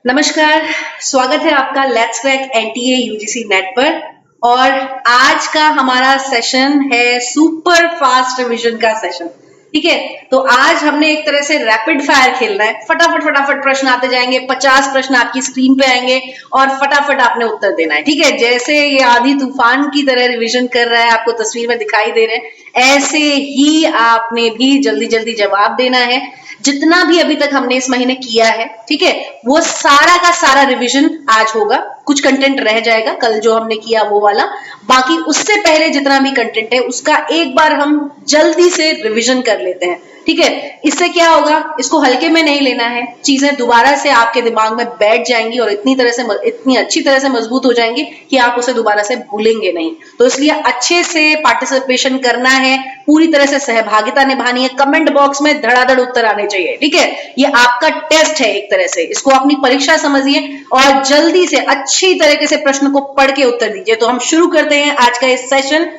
नमस्कार। स्वागत है आपका let's crack NTA UGC net पर। और आज का हमारा सेशन है सुपर फास्ट रिवीजन का सेशन। ठीक है, तो आज हमने एक तरह से रैपिड फायर खेलना है। फटाफट फटाफट प्रश्न आते जाएंगे, 50 प्रश्न आपकी स्क्रीन पे आएंगे और फटाफट आपने उत्तर देना है। ठीक है, जैसे ये आधी तूफान की तरह रिवीजन कर रहा है, आपको तस्वीर में दिखाई दे रहे हैं, ऐसे ही आपने भी जल्दी जल्दी जवाब देना है। जितना भी अभी तक हमने इस महीने किया है, ठीक है, वो सारा का सारा रिवीजन आज होगा। कुछ कंटेंट रह जाएगा कल जो हमने किया वो वाला, बाकी उससे पहले जितना भी कंटेंट है उसका एक बार हम जल्दी से रिवीजन कर लेते हैं। ठीक है, इससे क्या होगा, इसको हल्के में नहीं लेना है, चीजें दोबारा से आपके दिमाग में बैठ जाएंगी और इतनी अच्छी तरह से मजबूत हो जाएंगी कि आप उसे दोबारा से भूलेंगे नहीं। तो इसलिए अच्छे से पार्टिसिपेशन करना है, पूरी तरह से सहभागिता निभानी है, कमेंट बॉक्स में धड़ाधड़ उत्तर आने चाहिए। ठीक है, ये आपका टेस्ट है, एक तरह से इसको अपनी परीक्षा समझिए और जल्दी से अच्छी तरीके से प्रश्न को पढ़ के उत्तर दीजिए। तो हम शुरू करते हैं आज का इस सेशन।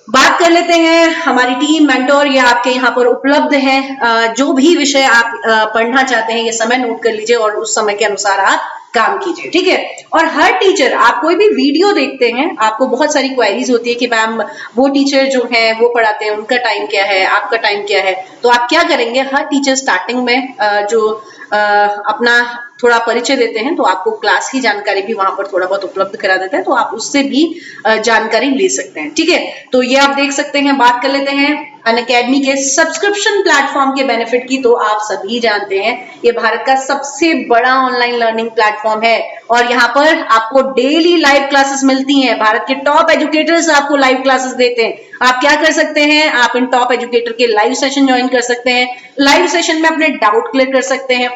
बात कर लेते हैं हमारी टीम मेंटोर, ये आपके यहाँ पर उपलब्ध है। जो भी विषय आप पढ़ना चाहते हैं ये समय नोट कर लीजिए और उस समय के अनुसार आप काम कीजिए। ठीक है, और हर टीचर, आप कोई भी वीडियो देखते हैं, आपको बहुत सारी क्वेरीज होती है कि मैम वो टीचर जो है वो पढ़ाते हैं, उनका टाइम क्या है, आपका टाइम क्या है। तो आप क्या करेंगे, हर टीचर स्टार्टिंग में जो अपना थोड़ा परिचय देते हैं तो आपको क्लास की जानकारी भी वहां पर थोड़ा बहुत उपलब्ध करा देते हैं, तो आप उससे भी जानकारी ले सकते हैं। ठीक है, तो ये आप देख सकते हैं। बात कर लेते हैं अनअकैडमी के सब्सक्रिप्शन प्लेटफॉर्म के बेनिफिट की। तो आप सभी जानते हैं ये भारत का सबसे बड़ा ऑनलाइन लर्निंग प्लेटफॉर्म है और यहाँ पर आपको डेली लाइव क्लासेस मिलती हैं। भारत के टॉप एजुकेटर्स आपको लाइव क्लासेस देते हैं। आप क्या कर सकते हैं, आप इन टॉप एजुकेटर के लाइव सेशन ज्वाइन कर सकते हैं। लाइव सेशन में अपने डाउट क्लियर कर सकते हैं।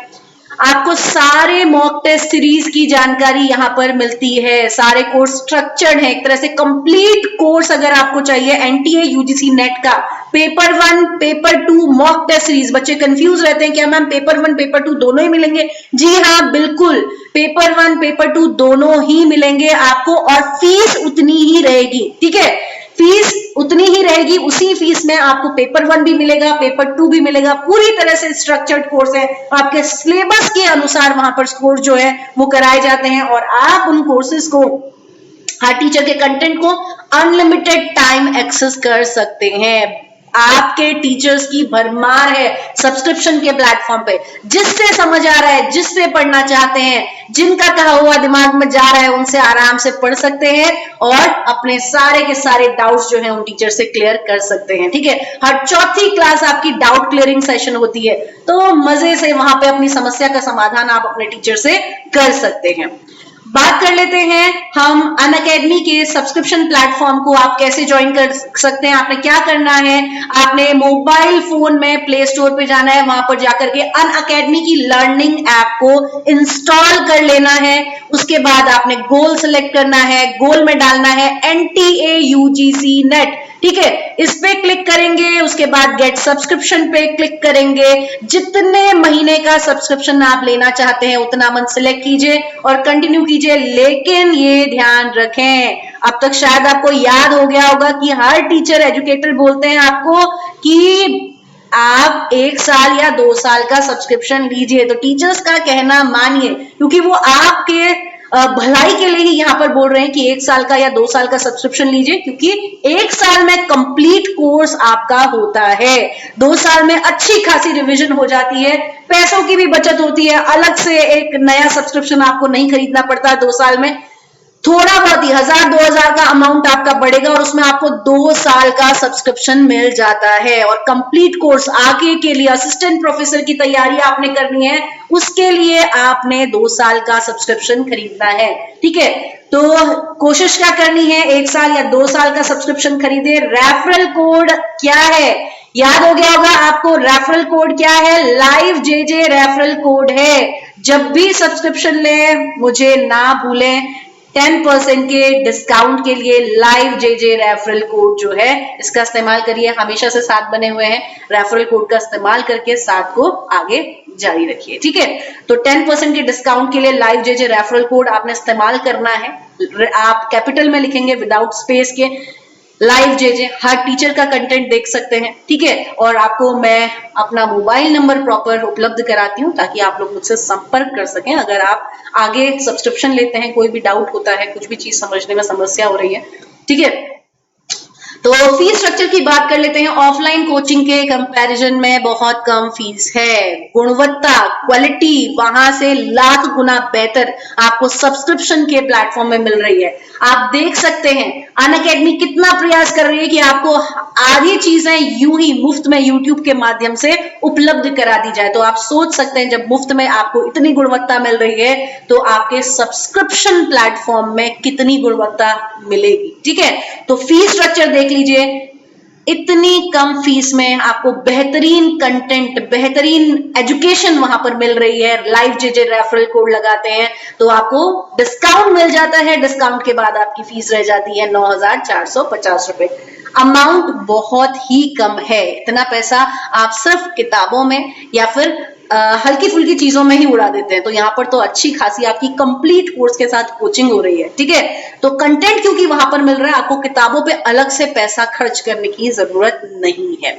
आपको सारे मॉक टेस्ट सीरीज की जानकारी यहाँ पर मिलती है। सारे कोर्स स्ट्रक्चर्ड है, एक तरह से कंप्लीट कोर्स अगर आपको चाहिए एनटीए यूजीसी नेट का। Paper 1 paper 2 mock test series. बच्चे कंफ्यूज रहते हैं क्या मैम पेपर 1 पेपर 2 दोनों ही मिलेंगे? जी हाँ, बिल्कुल, पेपर 1 पेपर 2 दोनों ही मिलेंगे आपको और फीस उतनी ही रहेगी। ठीक है, फीस उतनी ही रहेगी, उसी फीस में आपको पेपर 1 भी मिलेगा, पेपर 2 भी मिलेगा। पूरी तरह से स्ट्रक्चर्ड कोर्स है, आपके सिलेबस के अनुसार वहां पर कोर्स जो है वो कराए जाते हैं और आप उन कोर्सेज को, हर टीचर के कंटेंट को अनलिमिटेड टाइम एक्सेस कर सकते हैं। आपके टीचर्स की भरमार है सब्सक्रिप्शन के प्लेटफॉर्म पे। जिससे समझ आ रहा है, जिससे पढ़ना चाहते हैं, जिनका कहा हुआ दिमाग में जा रहा है, उनसे आराम से पढ़ सकते हैं और अपने सारे के सारे डाउट्स जो है उन टीचर से क्लियर कर सकते हैं। ठीक है, हर चौथी क्लास आपकी डाउट क्लियरिंग सेशन होती है, तो मजे से वहां पे अपनी समस्या का समाधान आप अपने टीचर से कर सकते हैं। बात कर लेते हैं हम अनअकैडमी के सब्सक्रिप्शन प्लेटफॉर्म को आप कैसे ज्वाइन कर सकते हैं। आपने क्या करना है, आपने मोबाइल फोन में प्ले स्टोर पे जाना है, वहां पर जाकर के अनअकैडमी की लर्निंग ऐप को इंस्टॉल कर लेना है। उसके बाद आपने गोल सेलेक्ट करना है, गोल में डालना है एनटीए यूजीसी नेट। ठीक है, इस पे क्लिक करेंगे, उसके बाद गेट सब्सक्रिप्शन पे क्लिक करेंगे। जितने महीने का सब्सक्रिप्शन आप लेना चाहते हैं उतना मंथ सिलेक्ट कीजिए और कंटिन्यू कीजिए। लेकिन ये ध्यान रखें, अब तक शायद आपको याद हो गया होगा कि हर टीचर एजुकेटर बोलते हैं आपको कि आप 1 साल या 2 साल का सब्सक्रिप्शन लीजिए। तो टीचर्स का कहना मानिए, क्योंकि वो आपके भलाई के लिए ही यहाँ पर बोल रहे हैं कि 1 साल का या 2 साल का सब्सक्रिप्शन लीजिए, क्योंकि 1 साल में कंप्लीट कोर्स आपका होता है। 2 साल में अच्छी खासी रिवीजन हो जाती है, पैसों की भी बचत होती है, अलग से एक नया सब्सक्रिप्शन आपको नहीं खरीदना पड़ता। 2 साल में थोड़ा बहुत ही 1000-2000 का अमाउंट आपका बढ़ेगा और उसमें आपको 2 साल का सब्सक्रिप्शन मिल जाता है। और कंप्लीट कोर्स आगे के लिए असिस्टेंट प्रोफेसर की तैयारी आपने करनी है, उसके लिए आपने 2 साल का सब्सक्रिप्शन खरीदना है। ठीक है, तो कोशिश क्या करनी है, 1 साल या 2 साल का सब्सक्रिप्शन खरीदे। रेफरल कोड क्या है, याद हो गया होगा आपको। रेफरल कोड क्या है, लाइव जेजे रेफरल कोड है। जब भी सब्सक्रिप्शन ले, मुझे ना भूलें, 10% के डिस्काउंट के लिए लाइव जेजे रेफरल कोड जो है इसका इस्तेमाल करिए। हमेशा से साथ बने हुए हैं, रेफरल कोड का इस्तेमाल करके साथ को आगे जारी रखिए। ठीक है, तो 10% के डिस्काउंट के लिए लाइव जेजे रेफरल कोड आपने इस्तेमाल करना है। आप कैपिटल में लिखेंगे विदाउट स्पेस के, लाइव जेजे, हर टीचर का कंटेंट देख सकते हैं, ठीक है। और आपको मैं अपना मोबाइल नंबर प्रॉपर उपलब्ध कराती हूँ ताकि आप लोग मुझसे संपर्क कर सकें अगर आप आगे सब्सक्रिप्शन लेते हैं, कोई भी डाउट होता है, कुछ भी चीज समझने में समस्या हो रही है, ठीक है। तो फीस स्ट्रक्चर की बात कर लेते हैं। ऑफलाइन कोचिंग के कंपैरिजन में बहुत कम फीस है। गुणवत्ता, क्वालिटी वहां से लाख गुना बेहतर आपको सब्सक्रिप्शन के प्लेटफॉर्म में मिल रही है। आप देख सकते हैं अनअकैडमी कितना प्रयास कर रही है कि आपको आधी चीजें यूं ही मुफ्त में यूट्यूब के माध्यम से उपलब्ध करा दी जाए। तो आप सोच सकते हैं जब मुफ्त में आपको इतनी गुणवत्ता मिल रही है तो आपके सब्सक्रिप्शन प्लेटफॉर्म में कितनी गुणवत्ता मिलेगी, ठीक है। तो फीस स्ट्रक्चर देख लीजिए, इतनी कम फीस में आपको बेहतरीन कंटेंट, बेहतरीन एजुकेशन वहां पर मिल रही है। लाइव जेजे रेफरल कोड लगाते हैं तो आपको डिस्काउंट मिल जाता है। डिस्काउंट के बाद आपकी फीस रह जाती है 9,450 रुपए। अमाउंट बहुत ही कम है। इतना पैसा आप सिर्फ किताबों में या फिर हल्की फुल्की चीजों में ही उड़ा देते हैं। तो यहाँ पर तो अच्छी खासी आपकी कंप्लीट कोर्स के साथ कोचिंग हो रही है, ठीक है। तो कंटेंट क्योंकि वहां पर मिल रहा है, आपको किताबों पे अलग से पैसा खर्च करने की जरूरत नहीं है।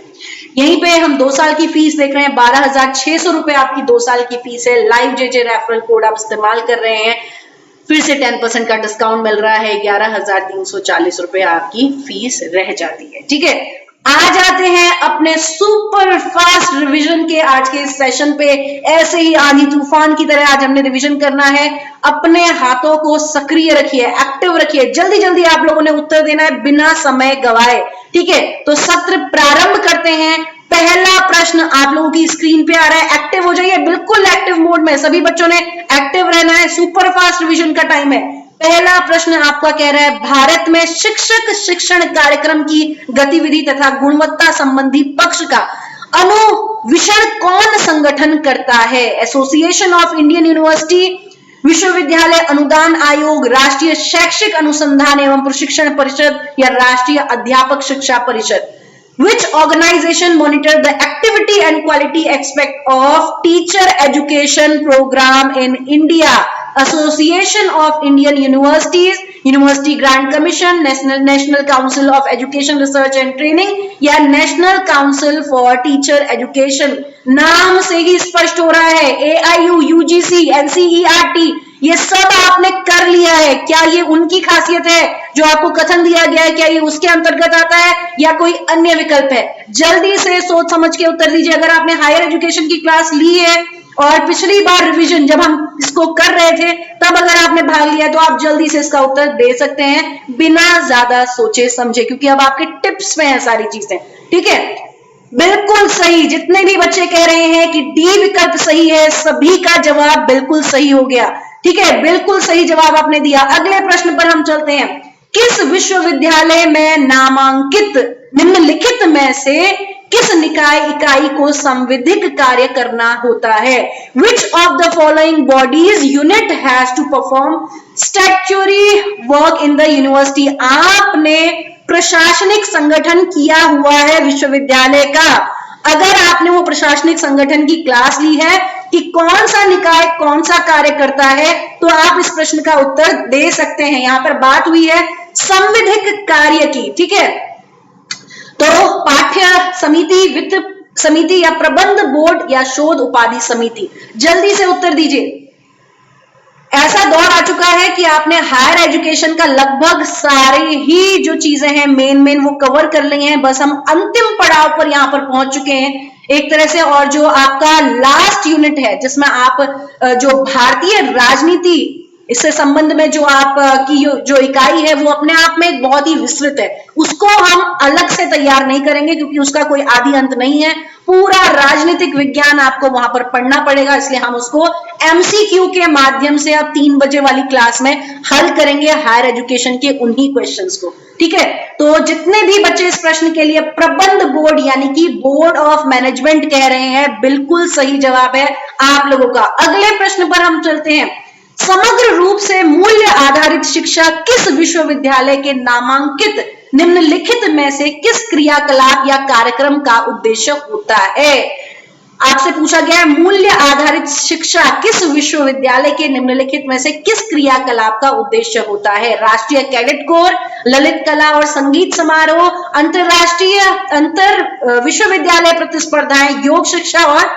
यहीं पे हम 2 साल की फीस देख रहे हैं, 12,600 रुपए आपकी 2 साल की फीस है। लाइव जेजे रेफरल कोड आप इस्तेमाल कर रहे हैं, फिर से 10% का डिस्काउंट मिल रहा है। 11,340 रुपए आपकी फीस रह जाती है, ठीक है। आ जाते हैं अपने सुपर फास्ट रिवीजन के आज के सेशन पे। ऐसे ही आंधी तूफान की तरह आज हमने रिवीजन करना है। अपने हाथों को सक्रिय रखिए, एक्टिव रखिए, जल्दी जल्दी आप लोगों ने उत्तर देना है बिना समय गवाए, ठीक है। तो सत्र प्रारंभ करते हैं। पहला प्रश्न आप लोगों की स्क्रीन पे आ रहा है, एक्टिव हो जाइए, बिल्कुल एक्टिव मोड में सभी बच्चों ने एक्टिव रहना है। सुपर फास्ट रिवीजन का टाइम है। पहला प्रश्न आपका कह रहा है, भारत में शिक्षक शिक्षण कार्यक्रम की गतिविधि तथा गुणवत्ता संबंधी पक्ष का अनुविषण कौन संगठन करता है? एसोसिएशन ऑफ इंडियन यूनिवर्सिटी, विश्वविद्यालय अनुदान आयोग, राष्ट्रीय शैक्षिक अनुसंधान एवं प्रशिक्षण परिषद या राष्ट्रीय अध्यापक शिक्षा परिषद। Which organization monitor the activity and quality aspect of teacher education program in India? Association of Indian Universities, University Grant Commission, National Council of Education Research and Training या National Council for Teacher Education। नाम से ही स्पष्ट हो रहा है, AIU, UGC, NCERT ये सब आपने कर लिया है। क्या ये उनकी खासियत है जो आपको कथन दिया गया है? क्या ये उसके अंतर्गत आता है या कोई अन्य विकल्प है? जल्दी से सोच समझ के उत्तर दीजिए। अगर आपने हायर एजुकेशन की क्लास ली है और पिछली बार रिवीजन जब हम इसको कर रहे थे तब अगर आपने भाग लिया तो आप जल्दी से इसका उत्तर दे सकते हैं बिना ज्यादा सोचे समझे, क्योंकि अब आपके टिप्स में है सारी चीजें, ठीक है। बिल्कुल सही। जितने भी बच्चे कह रहे हैं कि डी विकल्प सही है, सभी का जवाब बिल्कुल सही हो गया, ठीक है। बिल्कुल सही जवाब आपने दिया। अगले प्रश्न पर हम चलते हैं। किस विश्वविद्यालय में नामांकित निम्नलिखित में से किस निकाय इकाई को संविधिक कार्य करना होता है? Which of the following bodies unit has to perform statutory work in the university? आपने प्रशासनिक संगठन किया हुआ है विश्वविद्यालय का। अगर आपने वो प्रशासनिक संगठन की क्लास ली है कि कौन सा निकाय कौन सा कार्य करता है तो आप इस प्रश्न का उत्तर दे सकते हैं। यहां पर बात हुई है संविधिक कार्य की, ठीक है। तो पाठ्य समिति, वित्त समिति या प्रबंध बोर्ड या शोध उपाधि समिति। जल्दी से उत्तर दीजिए। ऐसा दौर आ चुका है कि आपने हायर एजुकेशन का लगभग सारे ही जो चीजें हैं मेन वो कवर कर ली हैं। बस हम अंतिम पड़ाव पर यहां पर पहुंच चुके हैं एक तरह से। और जो आपका लास्ट यूनिट है जिसमें आप जो भारतीय राजनीति इससे संबंध में जो आप की जो इकाई है वो अपने आप में एक बहुत ही विस्तृत है, उसको हम अलग से तैयार नहीं करेंगे क्योंकि उसका कोई आदि अंत नहीं है। पूरा राजनीतिक विज्ञान आपको वहां पर पढ़ना पड़ेगा, इसलिए हम उसको एमसीक्यू के माध्यम से अब 3 बजे वाली क्लास में हल करेंगे हायर एजुकेशन के उन्हीं क्वेश्चंस को, ठीक है। तो जितने भी बच्चे इस प्रश्न के लिए प्रबंध बोर्ड यानी कि बोर्ड ऑफ मैनेजमेंट कह रहे हैं, बिल्कुल सही जवाब है आप लोगों का। अगले प्रश्न पर हम चलते हैं। समग्र रूप से मूल्य आधारित शिक्षा किस विश्वविद्यालय के नामांकित निम्नलिखित में से किस क्रियाकलाप या कार्यक्रम का उद्देश्य होता है? आपसे पूछा गया है मूल्य आधारित शिक्षा किस विश्वविद्यालय के निम्नलिखित में से किस क्रियाकलाप का उद्देश्य होता है? राष्ट्रीय कैडेट कोर, ललित कला और संगीत समारोह, अंतरराष्ट्रीय अंतर विश्वविद्यालय प्रतिस्पर्धाएं, योग शिक्षा और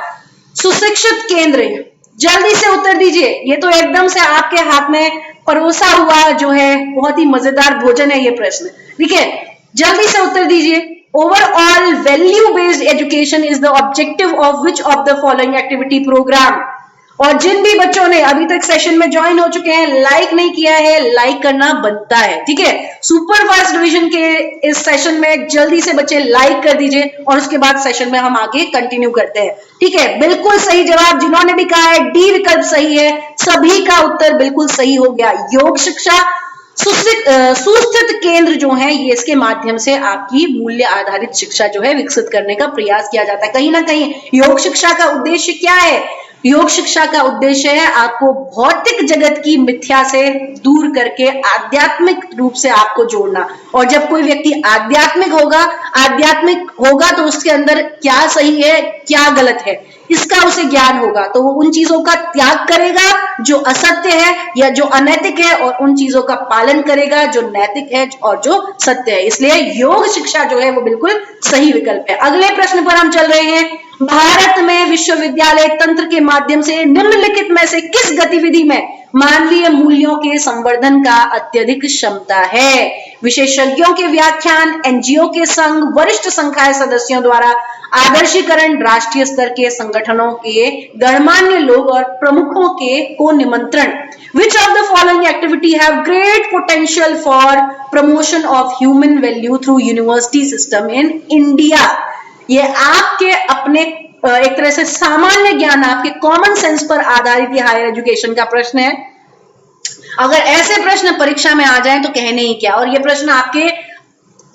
सुशिक्षित केंद्र। जल्दी से उत्तर दीजिए, ये तो एकदम से आपके हाथ में परोसा हुआ जो है बहुत ही मजेदार भोजन है ये प्रश्न। ठीक है, जल्दी से उत्तर दीजिए। Overall value-based education is the objective of which of the following activity program? और जिन भी बच्चों ने अभी तक सेशन में ज्वाइन हो चुके हैं, लाइक नहीं किया है, लाइक करना बनता है। ठीक है, सुपर फास्ट डिवीजन के इस सेशन में जल्दी से बच्चे लाइक कर दीजिए और उसके बाद सेशन में हम आगे कंटिन्यू करते हैं। ठीक है, बिल्कुल सही जवाब जिन्होंने भी कहा है डी विकल्प सही है, सभी का उत्तर बिल्कुल सही हो गया। योग शिक्षा सुस्थित केंद्र जो है ये इसके माध्यम से आपकी मूल्य आधारित शिक्षा जो है विकसित करने का प्रयास किया जाता है। कहीं ना कहीं योग शिक्षा का उद्देश्य क्या है? योग शिक्षा का उद्देश्य है आपको भौतिक जगत की मिथ्या से दूर करके आध्यात्मिक रूप से आपको जोड़ना। और जब कोई व्यक्ति आध्यात्मिक होगा तो उसके अंदर क्या सही है क्या गलत है इसका उसे ज्ञान होगा, तो वो उन चीजों का त्याग करेगा जो असत्य है या जो अनैतिक है और उन चीजों का पालन करेगा जो नैतिक है और जो सत्य है। इसलिए योग शिक्षा जो है वो बिल्कुल सही विकल्प है। अगले प्रश्न पर हम चल रहे हैं। भारत में विश्वविद्यालय तंत्र के माध्यम से निम्नलिखित में से किस गतिविधि में मानवीय मूल्यों के संवर्धन का अत्यधिक क्षमता है? विशेषज्ञों के व्याख्यान, एनजीओ के संघ, वरिष्ठ संकाय सदस्यों द्वारा आदर्शीकरण, राष्ट्रीय स्तर के संगठनों के गणमान्य लोग और प्रमुखों के को निमंत्रण। Which of the following activity have great potential for promotion of human value through university system in India? ये आपके अपने एक तरह से सामान्य ज्ञान, आपके कॉमन सेंस पर आधारित ये हायर एजुकेशन का प्रश्न है। अगर ऐसे प्रश्न परीक्षा में आ जाएं तो कहने ही क्या, और ये प्रश्न आपके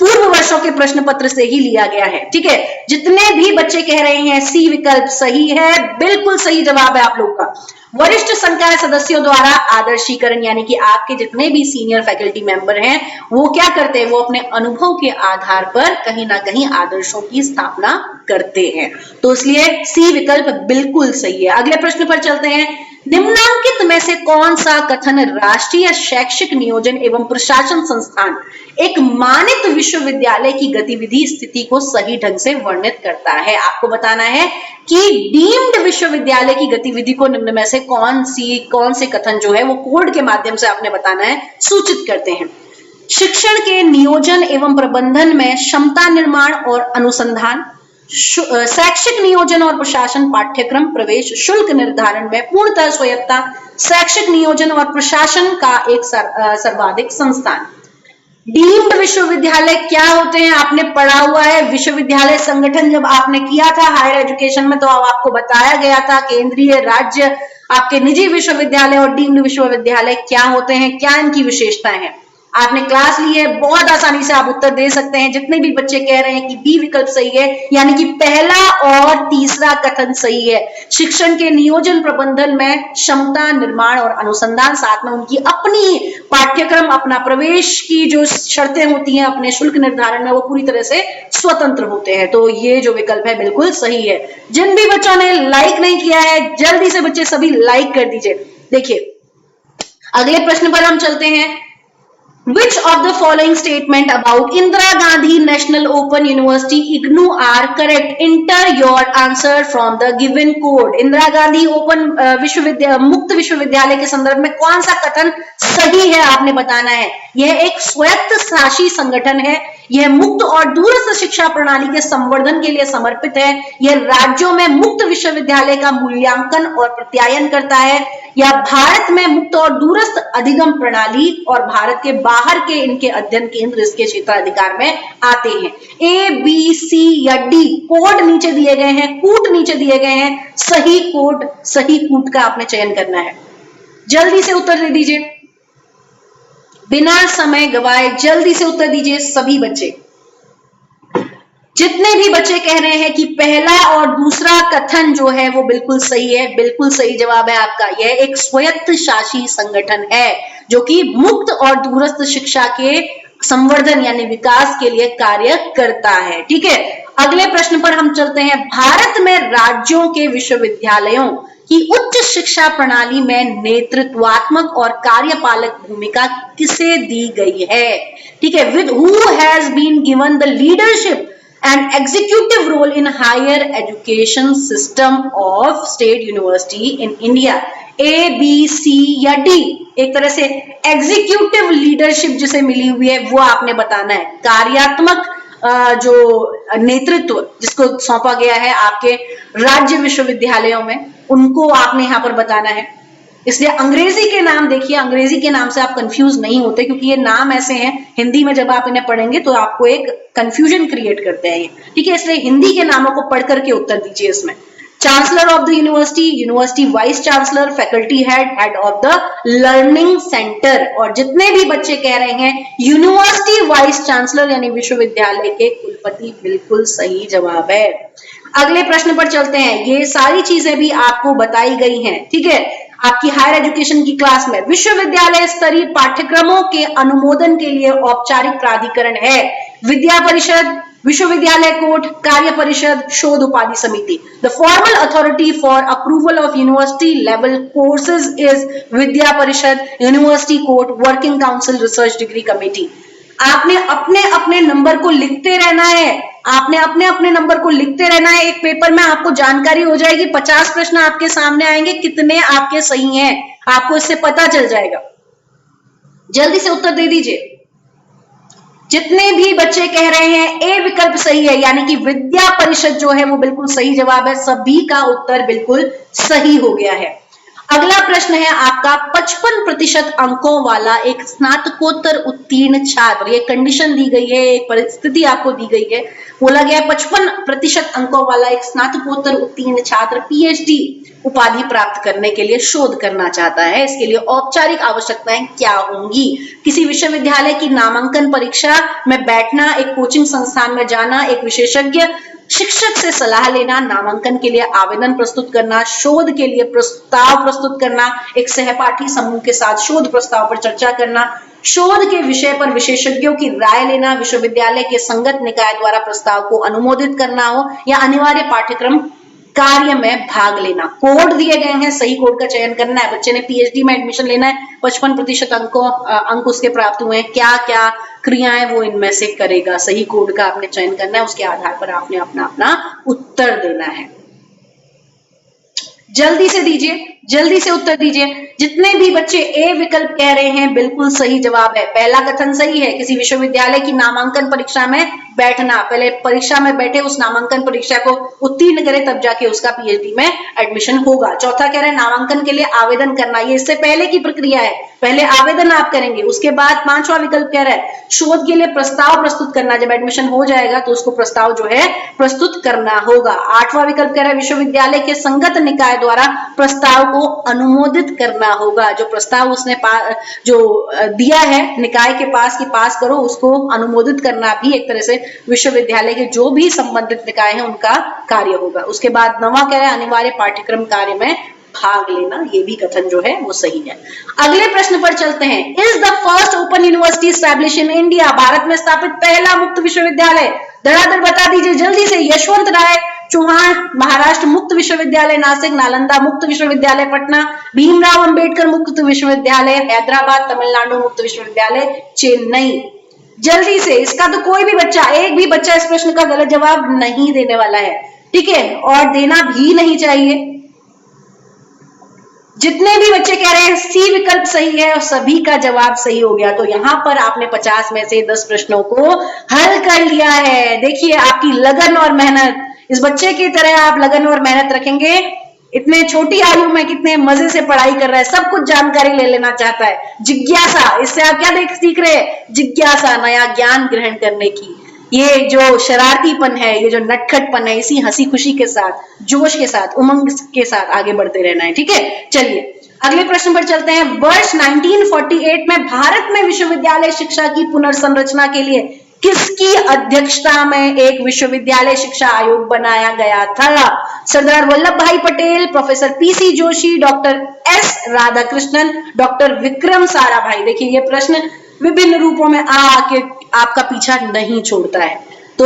पूर्व वर्षों के प्रश्न पत्र से ही लिया गया है। ठीक है, जितने भी बच्चे कह रहे हैं सी विकल्प सही है, बिल्कुल सही जवाब है आप लोग का। वरिष्ठ संकाय सदस्यों द्वारा आदर्शीकरण यानी कि आपके जितने भी सीनियर फैकल्टी मेंबर हैं वो क्या करते हैं, वो अपने अनुभव के आधार पर कहीं ना कहीं आदर्शों की स्थापना करते हैं। तो इसलिए सी विकल्प बिल्कुल सही है। अगले प्रश्न पर चलते हैं। निम्नांकित में से कौन सा कथन राष्ट्रीय शैक्षिक नियोजन एवं प्रशासन संस्थान एक मानित विश्वविद्यालय की गतिविधि स्थिति को सही ढंग से वर्णित करता है? आपको बताना है कि डीम्ड विश्वविद्यालय की गतिविधि को निम्न में से कौन से कथन जो है वो कोड के माध्यम से आपने बताना है, सूचित करते हैं। शिक्षण के नियोजन एवं प्रबंधन में क्षमता निर्माण और अनुसंधान, शैक्षिक नियोजन और प्रशासन पाठ्यक्रम प्रवेश शुल्क निर्धारण में पूर्णतः स्वायत्तता, शैक्षिक नियोजन और प्रशासन का एक सर्वाधिक संस्थान। डीम्ड विश्वविद्यालय क्या होते हैं आपने पढ़ा हुआ है। विश्वविद्यालय संगठन जब आपने किया था हायर एजुकेशन में तो आपको बताया गया था केंद्रीय, राज्य, आपके निजी विश्वविद्यालय और डीम्ड विश्वविद्यालय क्या होते हैं, क्या इनकी विशेषताएं हैं। आपने क्लास ली है, बहुत आसानी से आप उत्तर दे सकते हैं। जितने भी बच्चे कह रहे हैं कि बी विकल्प सही है, यानी कि पहला और तीसरा कथन सही है। शिक्षण के नियोजन प्रबंधन में क्षमता निर्माण और अनुसंधान, साथ में उनकी अपनी पाठ्यक्रम, अपना प्रवेश की जो शर्तें होती हैं अपने शुल्क निर्धारण में, वो पूरी तरह से स्वतंत्र होते हैं। तो ये जो विकल्प है बिल्कुल सही है। जिन भी बच्चों ने लाइक नहीं किया है जल्दी से बच्चे सभी लाइक कर दीजिए। देखिए अगले प्रश्न पर हम चलते हैं। Which of the following statement about Indira Gandhi National Open University IGNOU are correct? Enter your answer from the given code. Indira Gandhi open मुक्त विश्वविद्यालय के संदर्भ में कौन सा कथन सही है आपने बताना है। यह एक स्वायत्त शासी संगठन है, यह मुक्त और दूरस्थ शिक्षा प्रणाली के संवर्धन के लिए समर्पित है, यह राज्यों में मुक्त विश्वविद्यालय का मूल्यांकन और प्रत्यायन करता है, या भारत में मुक्त और दूरस्थ अधिगम प्रणाली और भारत के बाहर के इनके अध्ययन केंद्र इसके क्षेत्राधिकार में आते हैं। ए, बी, सी या डी कोड नीचे दिए गए हैं, कूट नीचे दिए गए हैं। सही कोड, सही कूट का आपने चयन करना है। जल्दी से उत्तर दे दीजिए, बिना समय गवाए जल्दी से उत्तर दीजिए सभी बच्चे। जितने भी बच्चे कह रहे हैं कि पहला और दूसरा कथन जो है वो बिल्कुल सही है, बिल्कुल सही जवाब है आपका। यह एक स्वायत्त शासी संगठन है जो कि मुक्त और दूरस्थ शिक्षा के संवर्धन यानी विकास के लिए कार्य करता है। ठीक है, अगले प्रश्न पर हम चलते हैं। भारत में राज्यों के विश्वविद्यालयों की उच्च शिक्षा प्रणाली में नेतृत्वात्मक और कार्यपालक भूमिका किसे दी गई है? ठीक है, with who has been given the leadership and executive role in higher education system of state university in India? A, B, C या डी? एक तरह से एग्जीक्यूटिव लीडरशिप जिसे मिली हुई है वो आपने बताना है। कार्यात्मक जो नेतृत्व जिसको सौंपा गया है आपके राज्य विश्वविद्यालयों में, उनको आपने यहाँ पर बताना है। इसलिए अंग्रेजी के नाम देखिए, अंग्रेजी के नाम से आप कंफ्यूज नहीं होते, क्योंकि ये नाम ऐसे हैं हिंदी में जब आप इन्हें पढ़ेंगे तो आपको एक कंफ्यूजन क्रिएट करते हैं ये। ठीक है, इसलिए हिंदी के नामों को पढ़ करके उत्तर दीजिए इसमें। Chancellor of the university, university vice chancellor, faculty head, head of the learning centre. और जितने भी बच्चे कह रहे हैं यूनिवर्सिटी वाइस चांसलर यानी विश्वविद्यालय के कुलपति, बिल्कुल सही जवाब है। अगले प्रश्न पर चलते हैं। ये सारी चीजें भी आपको बताई गई हैं। ठीक है, आपकी हायर एजुकेशन की क्लास में विश्वविद्यालय स्तरीय पाठ्यक्रमों के अनुमोदन के लिए औपचारिक प्राधिकरण है विद्या परिषद, विश्वविद्यालय कोर्ट, कार्य परिषद, शोध उपाधि समिति। The formal authority for approval of university level courses is Vidya Parishad, university court, working council, research degree committee. आपने अपने अपने नंबर को लिखते रहना है, आपने अपने अपने नंबर को लिखते रहना है। एक पेपर में आपको जानकारी हो जाएगी, 50 प्रश्न आपके सामने आएंगे, कितने आपके सही हैं आपको इससे पता चल जाएगा। जल्दी से उत्तर दे दीजिए। जितने भी बच्चे कह रहे हैं ए विकल्प सही है, यानी कि विद्या परिषद जो है वो बिल्कुल सही जवाब है, सभी का उत्तर बिल्कुल सही हो गया है। अगला प्रश्न है आपका 55% अंकों वाला एक स्नातकोत्तर उत्तीर्ण छात्र, ये कंडीशन दी गई है, एक परिस्थिति आपको दी गई है, बोला गया 55% अंकों वाला एक स्नातकोत्तर उत्तीर्ण छात्र पीएचडी उपाधि प्राप्त करने के लिए शोध करना चाहता है। इसके लिए औपचारिक आवश्यकताएं क्या होंगी? किसी विश्वविद्यालय की नामांकन परीक्षा में बैठना, एक कोचिंग संस्थान में जाना, एक विशेषज्ञ शिक्षक से सलाह लेना, नामांकन के लिए आवेदन प्रस्तुत करना, शोध के लिए प्रस्ताव प्रस्तुत करना, एक सहपाठी समूह के साथ शोध प्रस्ताव पर चर्चा करना, शोध के विषय पर विशेषज्ञों की राय लेना, विश्वविद्यालय के संगत निकाय द्वारा प्रस्ताव को अनुमोदित करना हो, या अनिवार्य पाठ्यक्रम कार्य में भाग लेना। कोड दिए गए हैं, सही कोड का चयन करना है। बच्चे ने पीएचडी में एडमिशन लेना है, 55% अंक उसके प्राप्त हुए हैं, क्या क्या क्रियाएं वो इनमें से करेगा, सही कोड का आपने चयन करना है, उसके आधार पर आपने अपना अपना उत्तर देना है। जल्दी से दीजिए, जल्दी से उत्तर दीजिए। जितने भी बच्चे ए विकल्प कह रहे हैं बिल्कुल सही जवाब है। पहला कथन सही है, किसी विश्वविद्यालय की नामांकन परीक्षा में बैठना, पहले परीक्षा में बैठे, उस नामांकन परीक्षा को उत्तीर्ण करे, तब जाके उसका पीएचडी में एडमिशन होगा। चौथा कह रहे हैं नामांकन के लिए आवेदन करना, ये इससे पहले की प्रक्रिया है, पहले आवेदन आप करेंगे, उसके बाद पांचवा विकल्प कह रहा है शोध के लिए प्रस्ताव प्रस्तुत करना, जब एडमिशन हो जाएगा तो उसको प्रस्ताव जो है प्रस्तुत करना होगा। आठवां विकल्प कह रहा है विश्वविद्यालय के संगत निकाय द्वारा प्रस्ताव को अनुमोदित करना होगा, जो प्रस्ताव उसने जो दिया है निकाय के पास कि पास करो, उसको अनुमोदित करना भी एक तरह से विश्वविद्यालय के जो भी संबंधित निकाय हैं उनका कार्य होगा। उसके बाद 9वां कह रहा है अनिवार्य पाठ्यक्रम कार्य में भाग लेना, ये भी कथन जो है वो सही है। अगले प्रश्न पर चलते हैं। Is the first open university establish in India, Bharat में स्थापित पहला मुक्त विश्वविद्यालय, धड़ाधड़ बता दीजिए जल्दी से। यशवंत राय चौहान महाराष्ट्र मुक्त विश्वविद्यालय नासिक, नालंदा मुक्त विश्वविद्यालय पटना, भीमराव अंबेडकर मुक्त विश्वविद्यालय हैदराबाद, तमिलनाडु मुक्त विश्वविद्यालय चेन्नई। जल्दी से, इसका तो कोई भी बच्चा, एक भी बच्चा इस प्रश्न का गलत जवाब नहीं देने वाला है, ठीक है, और देना भी नहीं चाहिए। जितने भी बच्चे कह रहे हैं सी विकल्प सही है और सभी का जवाब सही हो गया, तो यहां पर आपने 50 में से 10 प्रश्नों को हल कर लिया है। देखिए आपकी लगन और मेहनत, इस बच्चे की तरह आप लगन और मेहनत रखेंगे, इतने छोटी आयु में कितने मजे से पढ़ाई कर रहा है, सब कुछ जानकारी ले लेना चाहता है। जिज्ञासा, इससे आप क्या सीख रहे हैं? जिज्ञासा, नया ज्ञान ग्रहण करने की, ये जो शरारतीपन है, ये जो नटखटपन है, इसी हंसी खुशी के साथ, जोश के साथ, उमंग के साथ आगे बढ़ते रहना है, ठीक है। चलिए अगले प्रश्न पर चलते हैं। वर्ष 1948 में भारत में विश्वविद्यालय शिक्षा की पुनर्संरचना के लिए किसकी अध्यक्षता में एक विश्वविद्यालय शिक्षा आयोग बनाया गया था? सरदार वल्लभ भाई Patel, professor PC Joshi, doctor S Radhakrishnan, doctor Vikram Sarabhai. देखिए ये प्रश्न विभिन्न रूपों में आके आपका पीछा नहीं छोड़ता है। तो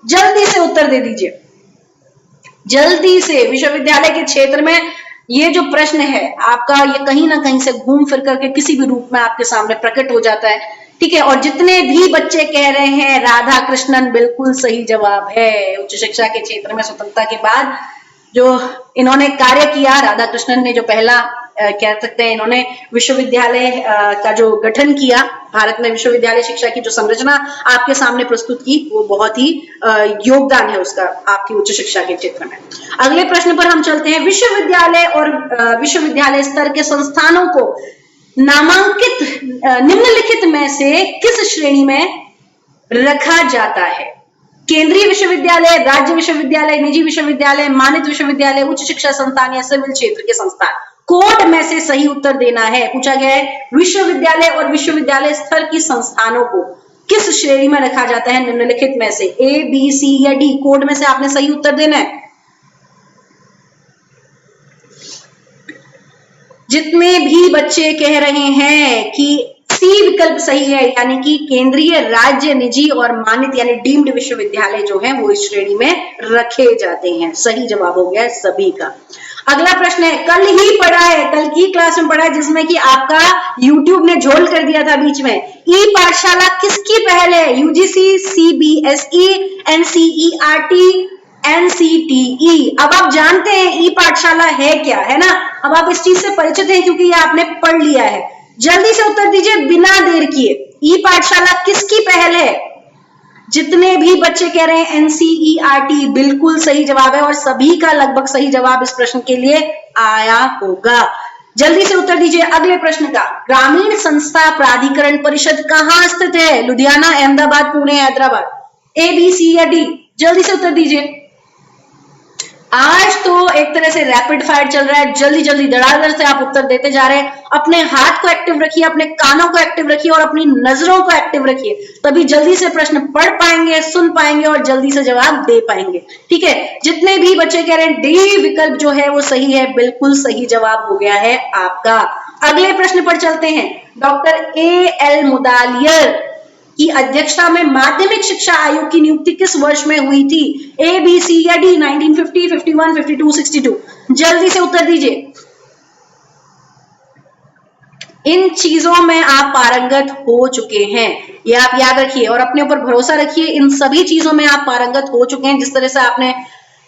जल्दी से उत्तर दे दीजिए, जल्दी से। विश्वविद्यालय के क्षेत्र में ये जो प्रश्न है आपका, ये कहीं ना कहीं से घूम फिर करके किसी भी रूप में आपके सामने प्रकट हो जाता है, ठीक है। और जितने भी बच्चे कह रहे हैं राधा कृष्णन, बिल्कुल सही जवाब है। उच्च शिक्षा के क्षेत्र में स्वतंत्रता के बाद जो इन्होंने कार्य किया, राधा कृष्णन ने जो पहला कह सकते हैं इन्होंने विश्वविद्यालय का जो गठन किया, भारत में विश्वविद्यालय शिक्षा की जो संरचना आपके सामने प्रस्तुत की, वो बहुत ही योगदान है उसका आपकी उच्च शिक्षा के क्षेत्र में। अगले प्रश्न पर हम चलते हैं। विश्वविद्यालय और विश्वविद्यालय स्तर के संस्थानों को नामांकित निम्नलिखित में से किस श्रेणी में रखा जाता है? केंद्रीय विश्वविद्यालय, राज्य विश्वविद्यालय, निजी विश्वविद्यालय, मानित विश्वविद्यालय, उच्च शिक्षा संस्थान या सिविल क्षेत्र के संस्थान। कोड में से सही उत्तर देना है। पूछा गया है विश्वविद्यालय और विश्वविद्यालय स्तर की संस्थानों को किस श्रेणी में रखा जाता है निम्नलिखित में से? ए, बी, सी या डी? कोड में से आपने सही उत्तर देना है। जितने भी बच्चे कह रहे हैं कि सी विकल्प सही है, यानी कि केंद्रीय, राज्य, निजी और मानित यानी डीम्ड विश्वविद्यालय जो है वो इस श्रेणी में रखे जाते हैं। सही जवाब हो गया सभी का। अगला प्रश्न है, कल ही पढ़ा है, कल की क्लास में पढ़ा है, जिसमें कि आपका YouTube ने झोल कर दिया था बीच में। ई पाठशाला किसकी पहल है? UGC, CBSE, NCERT, NCTE. अब आप जानते हैं ई पाठशाला है क्या, है ना? अब आप इस चीज से परिचित हैं क्योंकि ये आपने पढ़ लिया है। जल्दी से उत्तर दीजिए बिना देर किए, ई पाठशाला किसकी पहल है? जितने भी बच्चे कह रहे हैं एनसीईआरटी, बिल्कुल सही जवाब है और सभी का लगभग सही जवाब इस प्रश्न के लिए आया होगा। जल्दी से उत्तर दीजिए अगले प्रश्न का। ग्रामीण संस्था प्राधिकरण परिषद कहां स्थित है? लुधियाना, अहमदाबाद, पुणे, हैदराबाद? ए, बी, सी या डी? जल्दी से उत्तर दीजिए। आज तो एक तरह से रैपिड फायर चल रहा है, जल्दी जल्दी धड़ाधड़ से आप उत्तर देते जा रहे हैं। अपने हाथ को एक्टिव रखिए, अपने कानों को एक्टिव रखिए और अपनी नजरों को एक्टिव रखिए, तभी जल्दी से प्रश्न पढ़ पाएंगे, सुन पाएंगे और जल्दी से जवाब दे पाएंगे, ठीक है। जितने भी बच्चे कह रहे हैं डी विकल्प जो है वो सही है, बिल्कुल सही जवाब हो गया है आपका। अगले प्रश्न पर चलते हैं। Doctor AL. मुदालियर की अध्यक्षता में माध्यमिक शिक्षा आयोग की नियुक्ति किस वर्ष में हुई थी? ए, बी, सी या डी? 1950, 51, 52, 62? जल्दी से उत्तर दीजिए। इन चीजों में आप पारंगत हो चुके हैं, ये आप याद रखिए और अपने ऊपर भरोसा रखिए। इन सभी चीजों में आप पारंगत हो चुके हैं। जिस तरह से आपने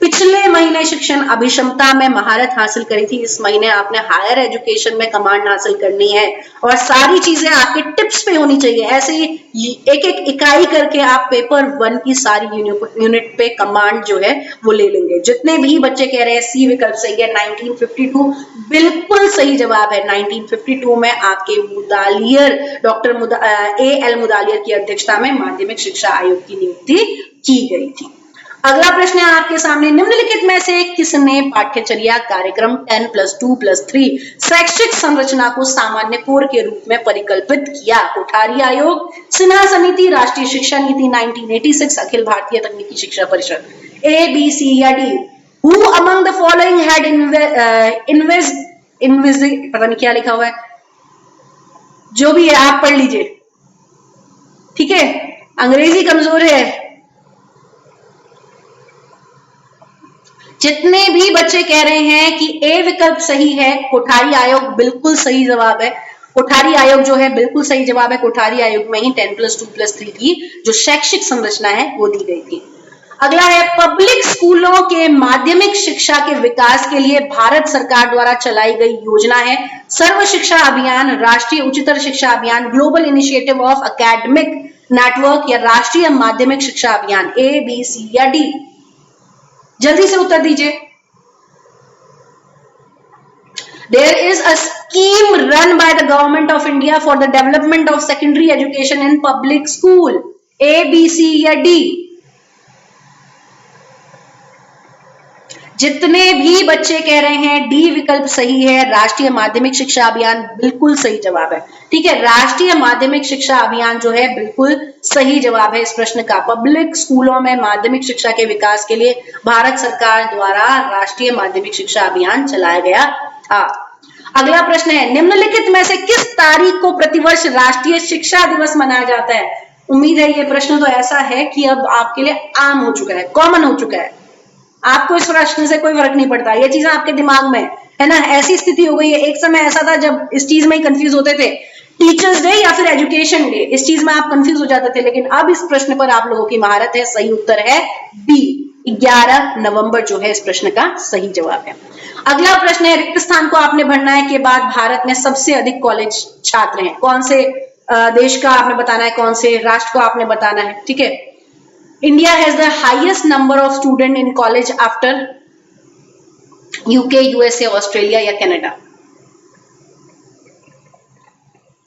पिछले महीने शिक्षण अभिक्षमता में महारत हासिल करी थी, इस महीने आपने हायर एजुकेशन में कमांड हासिल करनी है और सारी चीजें आपके टिप्स पे होनी चाहिए। ऐसे ही एक एक इकाई करके आप पेपर 1 की सारी यूनिट पे कमांड जो है वो ले लेंगे। जितने भी बच्चे कह रहे हैं सी विकल्प सही है, 1952 बिल्कुल सही जवाब है। 1952 में आपके मुदालियर, डॉक्टर ए.एल. मुदालियर की अध्यक्षता में माध्यमिक शिक्षा आयोग की नियुक्ति की गई थी। अगला प्रश्न है आपके सामने, निम्नलिखित में से किसने पाठ्यचर्या कार्यक्रम 10+2+3 शैक्षिक संरचना को सामान्य कोर के रूप में परिकल्पित किया? कोठारी आयोग, सिन्हा समिति, राष्ट्रीय शिक्षा नीति 1986, अखिल भारतीय तकनीकी शिक्षा परिषद? ए, बी, सी या D? Who among the following had पता नहीं क्या लिखा हुआ है, जो भी है आप पढ़ लीजिए, ठीक है। अंग्रेजी कमजोर है। जितने भी बच्चे कह रहे हैं कि ए विकल्प सही है, कोठारी आयोग बिल्कुल सही जवाब है। कोठारी आयोग जो है बिल्कुल सही जवाब है। कोठारी आयोग में ही 10+2+3 की जो शैक्षिक संरचना है वो दी गई थी। अगला है, पब्लिक स्कूलों के माध्यमिक शिक्षा के विकास के लिए भारत सरकार द्वारा चलाई गई योजना है सर्व शिक्षा अभियान, राष्ट्रीय उच्चतर शिक्षा अभियान, global initiative of academic network या राष्ट्रीय माध्यमिक शिक्षा अभियान? ए, बी, सी या डी? जल्दी से उत्तर दीजिए। There is a scheme run by the government of India for the development of secondary education in public school. A, B, C या D? जितने भी बच्चे कह रहे हैं डी विकल्प सही है, राष्ट्रीय माध्यमिक शिक्षा अभियान बिल्कुल सही जवाब है, ठीक है। राष्ट्रीय माध्यमिक शिक्षा अभियान जो है बिल्कुल सही जवाब है इस प्रश्न का। पब्लिक स्कूलों में माध्यमिक शिक्षा के विकास के लिए भारत सरकार द्वारा राष्ट्रीय माध्यमिक शिक्षा अभियान चलाया गया था। अगला प्रश्न है, निम्नलिखित में से किस तारीख को प्रतिवर्ष राष्ट्रीय शिक्षा दिवस मनाया जाता है? उम्मीद है ये प्रश्न तो ऐसा है कि अब आपके लिए आम हो चुका है, कॉमन हो चुका है, आपको इस प्रश्न से कोई फर्क नहीं पड़ता, ये चीजें आपके दिमाग में है ना। ऐसी स्थिति हो गई है, एक समय ऐसा था जब इस चीज में ही कंफ्यूज होते थे, टीचर्स डे या फिर एजुकेशन डे, इस चीज में आप कंफ्यूज हो जाते थे, लेकिन अब इस प्रश्न पर आप लोगों की महारत है। सही उत्तर है बी, 11 नवंबर जो है इस प्रश्न का सही जवाब है। अगला प्रश्न है, रिक्त स्थान को आपने भरना है के बाद भारत में सबसे अधिक कॉलेज छात्र हैं, कौन से देश का आपने बताना है, कौन से राष्ट्र को आपने बताना है, ठीक है। India has the highest number of student in college after UK, USA, Australia या कनाडा?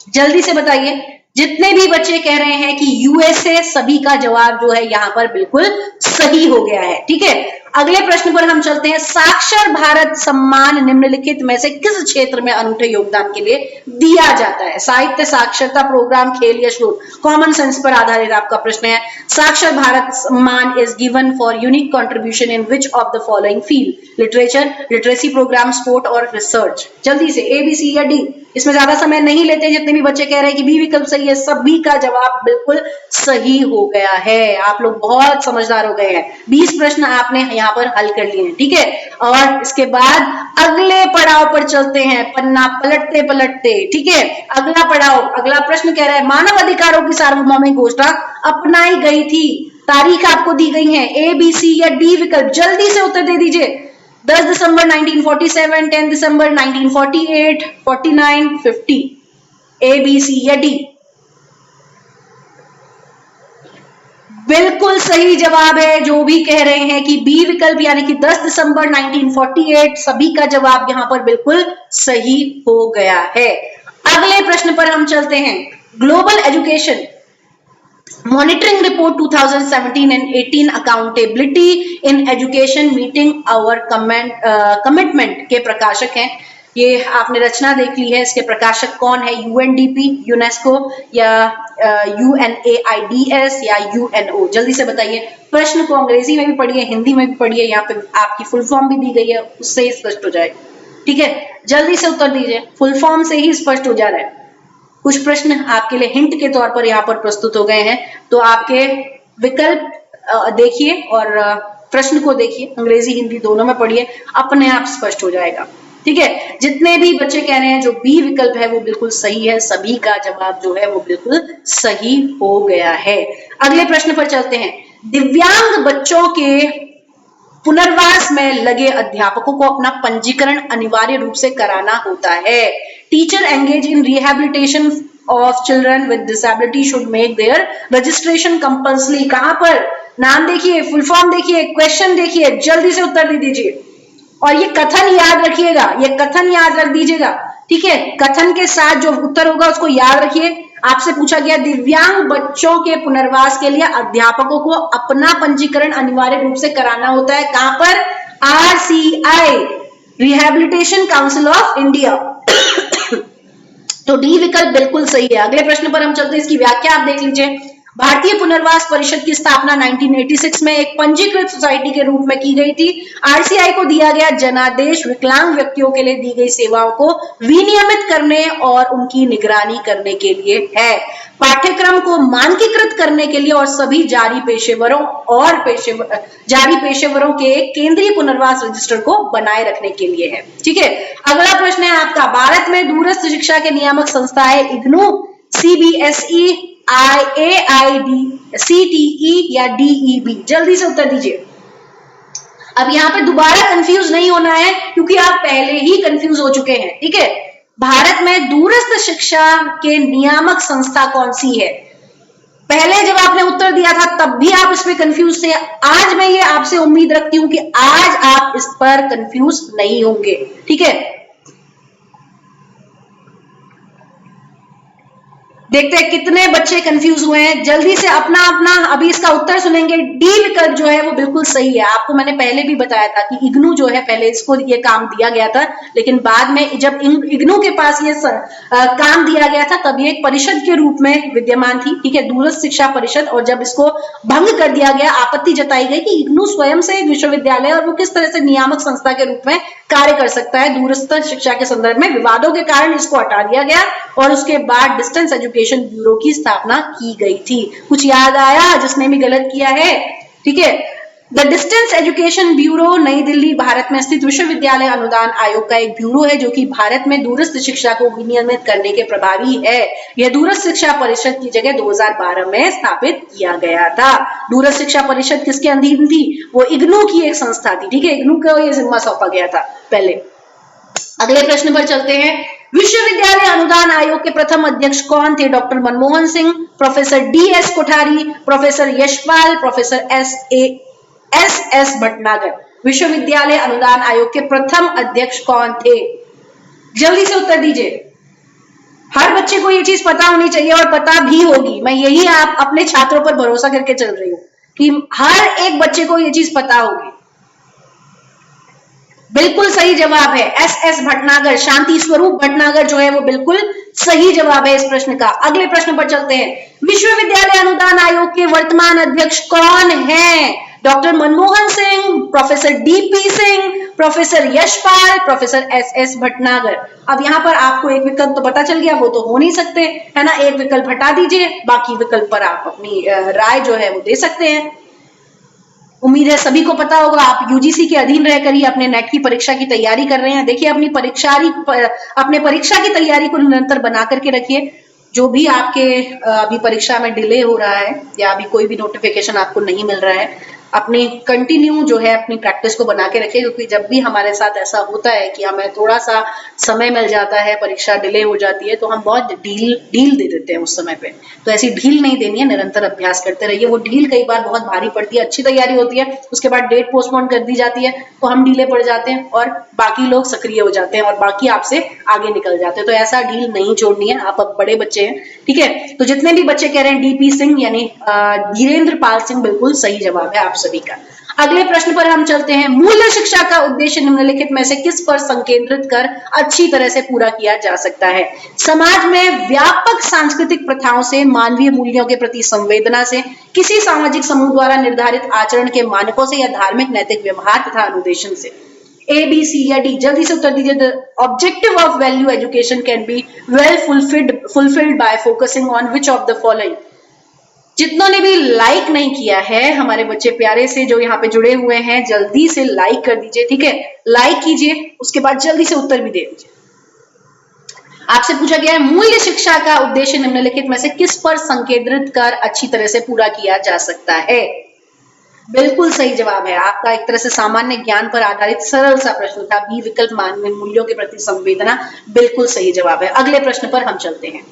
जल्दी से बताइए, जितने भी बच्चे कह रहे हैं कि यूएसए, सभी का जवाब जो है यहां पर बिल्कुल सही हो गया है, ठीक है। अगले प्रश्न पर हम चलते हैं, साक्षर भारत सम्मान निम्नलिखित में से किस क्षेत्र में अनूठे योगदान के लिए दिया जाता है? साहित्य, साक्षरता, प्रोग्राम, खेल या शोध? कॉमन सेंस पर आधारित आपका प्रश्न है। Sakshar Bharat Samman is given for unique contribution in which of the following field? Literature, literacy program, sport और रिसर्च? जल्दी से ए, बी, सी या डी? इसमें ज्यादा समय नहीं लेते, जितने भी बच्चे कह रहे हैं कि बी विकल्प सही है, सभी का जवाब बिल्कुल सही हो गया है। आप लोग बहुत समझदार हो गए हैं, 20 प्रश्न आपने यहाँ पर हल कर लिए हैं, ठीक है। और इसके बाद अगले पड़ाव पर चलते हैं, पन्ना पलटते पलटते, ठीक है। अगला पड़ाव, अगला प्रश्न कह रहा है, मानव अधिकारों की सार्वभौमिक घोषणा अपनाई गई थी, तारीख आपको दी गई है, ए, बी, सी या डी विकल्प? जल्दी से उत्तर दे दीजिए। 10 दिसंबर 1947, 10 दिसंबर 1948, 49, 50? ए, बी, सी या डी? बिल्कुल सही जवाब है, जो भी कह रहे हैं कि बी विकल्प यानी कि 10 दिसंबर 1948, सभी का जवाब यहां पर बिल्कुल सही हो गया है। अगले प्रश्न पर हम चलते हैं, Global Education Monitoring Report 2017 and 18 accountability in education meeting our commitment के प्रकाशक हैं। ये आपने रचना देख ली है, इसके प्रकाशक कौन है? यूएनडीपी, यूनेस्को या यूएनएआईडीएस या यूएनओ? जल्दी से बताइए। प्रश्न को अंग्रेजी में भी पढ़िए, हिंदी में भी पढ़िए, यहाँ पे आपकी फुल फॉर्म भी दी गई है, उससे ही स्पष्ट हो जाए, ठीक है। जल्दी से उत्तर दीजिए, फुल फॉर्म से ही स्पष्ट हो जा रहा है। कुछ प्रश्न आपके लिए हिंट के तौर पर यहाँ पर प्रस्तुत हो गए हैं, तो आपके विकल्प देखिए और प्रश्न को देखिए, अंग्रेजी हिंदी दोनों में पढ़िए, अपने आप स्पष्ट हो जाएगा, ठीक है। जितने भी बच्चे कह रहे हैं जो बी विकल्प है वो बिल्कुल सही है, सभी का जवाब जो है वो बिल्कुल सही हो गया है। अगले प्रश्न पर चलते हैं, दिव्यांग बच्चों के पुनर्वास में लगे अध्यापकों को अपना पंजीकरण अनिवार्य रूप से कराना होता है। Teacher engage in rehabilitation of children with disability should make their registration compulsory. कहां पर? नाम देखिए, फुल फॉर्म देखिए, क्वेश्चन देखिए, जल्दी से उत्तर दे दीजिए। और ये कथन याद रखिएगा, ये कथन याद रख दीजिएगा, ठीक है। कथन के साथ जो उत्तर होगा उसको याद रखिए। आपसे पूछा गया, दिव्यांग बच्चों के पुनर्वास के लिए अध्यापकों को अपना पंजीकरण अनिवार्य रूप से कराना होता है। कहां पर? RCI, rehabilitation council of India. तो डी विकल्प बिल्कुल सही है। अगले प्रश्न पर हम चलते हैं, इसकी व्याख्या आप देख लीजिए। भारतीय पुनर्वास परिषद की स्थापना 1986 में एक पंजीकृत सोसाइटी के रूप में की गई थी। आरसीआई को दिया गया जनादेश विकलांग व्यक्तियों के लिए दी गई सेवाओं को विनियमित करने और उनकी निगरानी करने के लिए है। पाठ्यक्रम को मानकीकृत करने के लिए और सभी जारी पेशेवरों के केंद्रीय पुनर्वास रजिस्टर को बनाए रखने के लिए है, ठीक है। अगला प्रश्न है आपका, भारत में दूरस्थ शिक्षा के नियामक संस्थाएं इग्नू, सीबीएसई, आईआईडी, सीटीई या डीईबी? जल्दी से उत्तर दीजिए। अब यहाँ पे दोबारा कंफ्यूज नहीं होना है, क्योंकि आप पहले ही कंफ्यूज हो चुके हैं, ठीक है। भारत में दूरस्थ शिक्षा के नियामक संस्था कौन सी है? पहले जब आपने उत्तर दिया था तब भी आप इसमें कंफ्यूज थे। आज मैं ये आपसे उम्मीद रखती हूं कि आज आप इस पर कंफ्यूज नहीं होंगे, ठीक है। देखते हैं कितने बच्चे कंफ्यूज हुए हैं। जल्दी से अपना अपना अभी इसका उत्तर सुनेंगे। डी विकल्प जो है वो बिल्कुल सही है। आपको मैंने पहले भी बताया था कि इग्नू जो है पहले इसको ये काम दिया गया था, लेकिन बाद में जब इग्नू के पास ये काम दिया गया था तब ये एक परिषद के रूप में विद्यमान थी, ठीक है, दूरस्थ शिक्षा परिषद। और जब इसको भंग कर दिया गया, आपत्ति जताई गई कि इग्नू स्वयं से एक विश्वविद्यालय और वो किस तरह से नियामक संस्था के रूप में कार्य कर सकता है दूरस्थ शिक्षा के संदर्भ में, विवादों के कारण इसको हटा दिया गया और उसके बाद डिस्टेंस एजुकेशन ब्यूरो की स्थापना की गई थी। कुछ याद आया जिसने भी गलत किया है? ठीक है, द डिस्टेंस एजुकेशन ब्यूरो नई दिल्ली भारत में स्थित विश्वविद्यालय अनुदान आयोग का एक ब्यूरो है जो कि भारत में दूरस्थ शिक्षा को विनियमित करने के प्रभावी है। यह दूरस्थ शिक्षा परिषद की जगह 2012 में स्थापित किया गया था। दूरस्थ शिक्षा परिषद किसके अधीन थी? वो इग्नू की एक संस्था थी, ठीक है, इग्नू को ये जिम्मा सौंपा गया था पहले। अगले प्रश्न पर चलते हैं। विश्वविद्यालय अनुदान आयोग के प्रथम अध्यक्ष कौन थे? Doctor Manmohan Singh, professor D S. Kothari, professor Yashpal, professor S S. Bhatnagar. विश्वविद्यालय अनुदान आयोग के प्रथम अध्यक्ष कौन थे? जल्दी से उत्तर दीजिए। हर बच्चे को ये चीज पता होनी चाहिए और पता भी होगी। मैं यही आप अपने छात्रों पर भरोसा करके चल रही हूँ कि हर एक बच्चे को ये चीज पता होगी। बिल्कुल सही जवाब है एस.एस. भटनागर, शांति स्वरूप भटनागर जो है वो बिल्कुल सही जवाब है इस प्रश्न का। अगले प्रश्न पर चलते हैं। विश्वविद्यालय अनुदान आयोग के वर्तमान अध्यक्ष कौन हैं? Doctor Manmohan Singh, professor D P. Singh, professor Yashpal, professor S S. Bhatnagar. अब यहाँ पर आपको एक विकल्प तो पता चल गया, वो तो हो नहीं सकते, है ना। एक विकल्प हटा दीजिए, बाकी विकल्प पर आप अपनी राय जो है वो दे सकते हैं। उम्मीद है सभी को पता होगा। आप यूजीसी के अधीन रहकर ही अपने नेट की परीक्षा की तैयारी कर रहे हैं। देखिए अपने परीक्षा की तैयारी को निरंतर बना करके रखिए। जो भी आपके अभी परीक्षा में डिले हो रहा है या अभी कोई भी नोटिफिकेशन आपको नहीं मिल रहा है, अपनी कंटिन्यू जो है अपनी प्रैक्टिस को बना के रखिए, क्योंकि जब भी हमारे साथ ऐसा होता है कि हमें थोड़ा सा समय मिल जाता है, परीक्षा डिले हो जाती है, तो हम बहुत ढील दे देते हैं उस समय पे। तो ऐसी ढील नहीं देनी है, निरंतर अभ्यास करते रहिए। वो ढील कई बार बहुत भारी पड़ती है, अच्छी तैयारी होती है, उसके बाद डेट पोस्टपोन कर दी जाती है तो हम ढीले पड़ जाते हैं और बाकी लोग सक्रिय हो जाते हैं और बाकी आपसे आगे निकल जाते हैं। तो ऐसा ढील नहीं छोड़नी है। आप अब बड़े बच्चे हैं, ठीक है। तो जितने भी बच्चे कह रहे हैं डी.पी. सिंह यानी धीरेन्द्र पाल सिंह, बिल्कुल सही जवाब है आप सभी का। अगले प्रश्न पर हम चलते हैं। मूल्य शिक्षा का उद्देश्य निम्नलिखित में से किस पर संकेंद्रित कर अच्छी तरह से पूरा किया जा सकता है? समाज में व्यापक सांस्कृतिक प्रथाओं से, मानवीय मूल्यों के प्रति संवेदना से, किसी सामाजिक समूह द्वारा निर्धारित आचरण के मानकों से या धार्मिक नैतिक व्यवहार तथा अनुदेशन से। ए, बी, सी या डी? जल्दी से उत्तर दीजिए। The objective of value education can be well fulfilled by focusing on which of the following? जितनों ने भी लाइक नहीं किया है, हमारे बच्चे प्यारे से जो यहाँ पे जुड़े हुए हैं, जल्दी से लाइक कर दीजिए, ठीक है। लाइक कीजिए, उसके बाद जल्दी से उत्तर भी दे दीजिए। आपसे पूछा गया है मूल्य शिक्षा का उद्देश्य निम्नलिखित में से किस पर संकेंद्रित कर अच्छी तरह से पूरा किया जा सकता है? बिल्कुल सही जवाब है आपका। एक तरह से सामान्य ज्ञान पर आधारित सरल सा प्रश्न था। बी विकल्प, मानवीय मूल्यों के प्रति संवेदना, बिल्कुल सही जवाब है। अगले प्रश्न पर हम चलते हैं।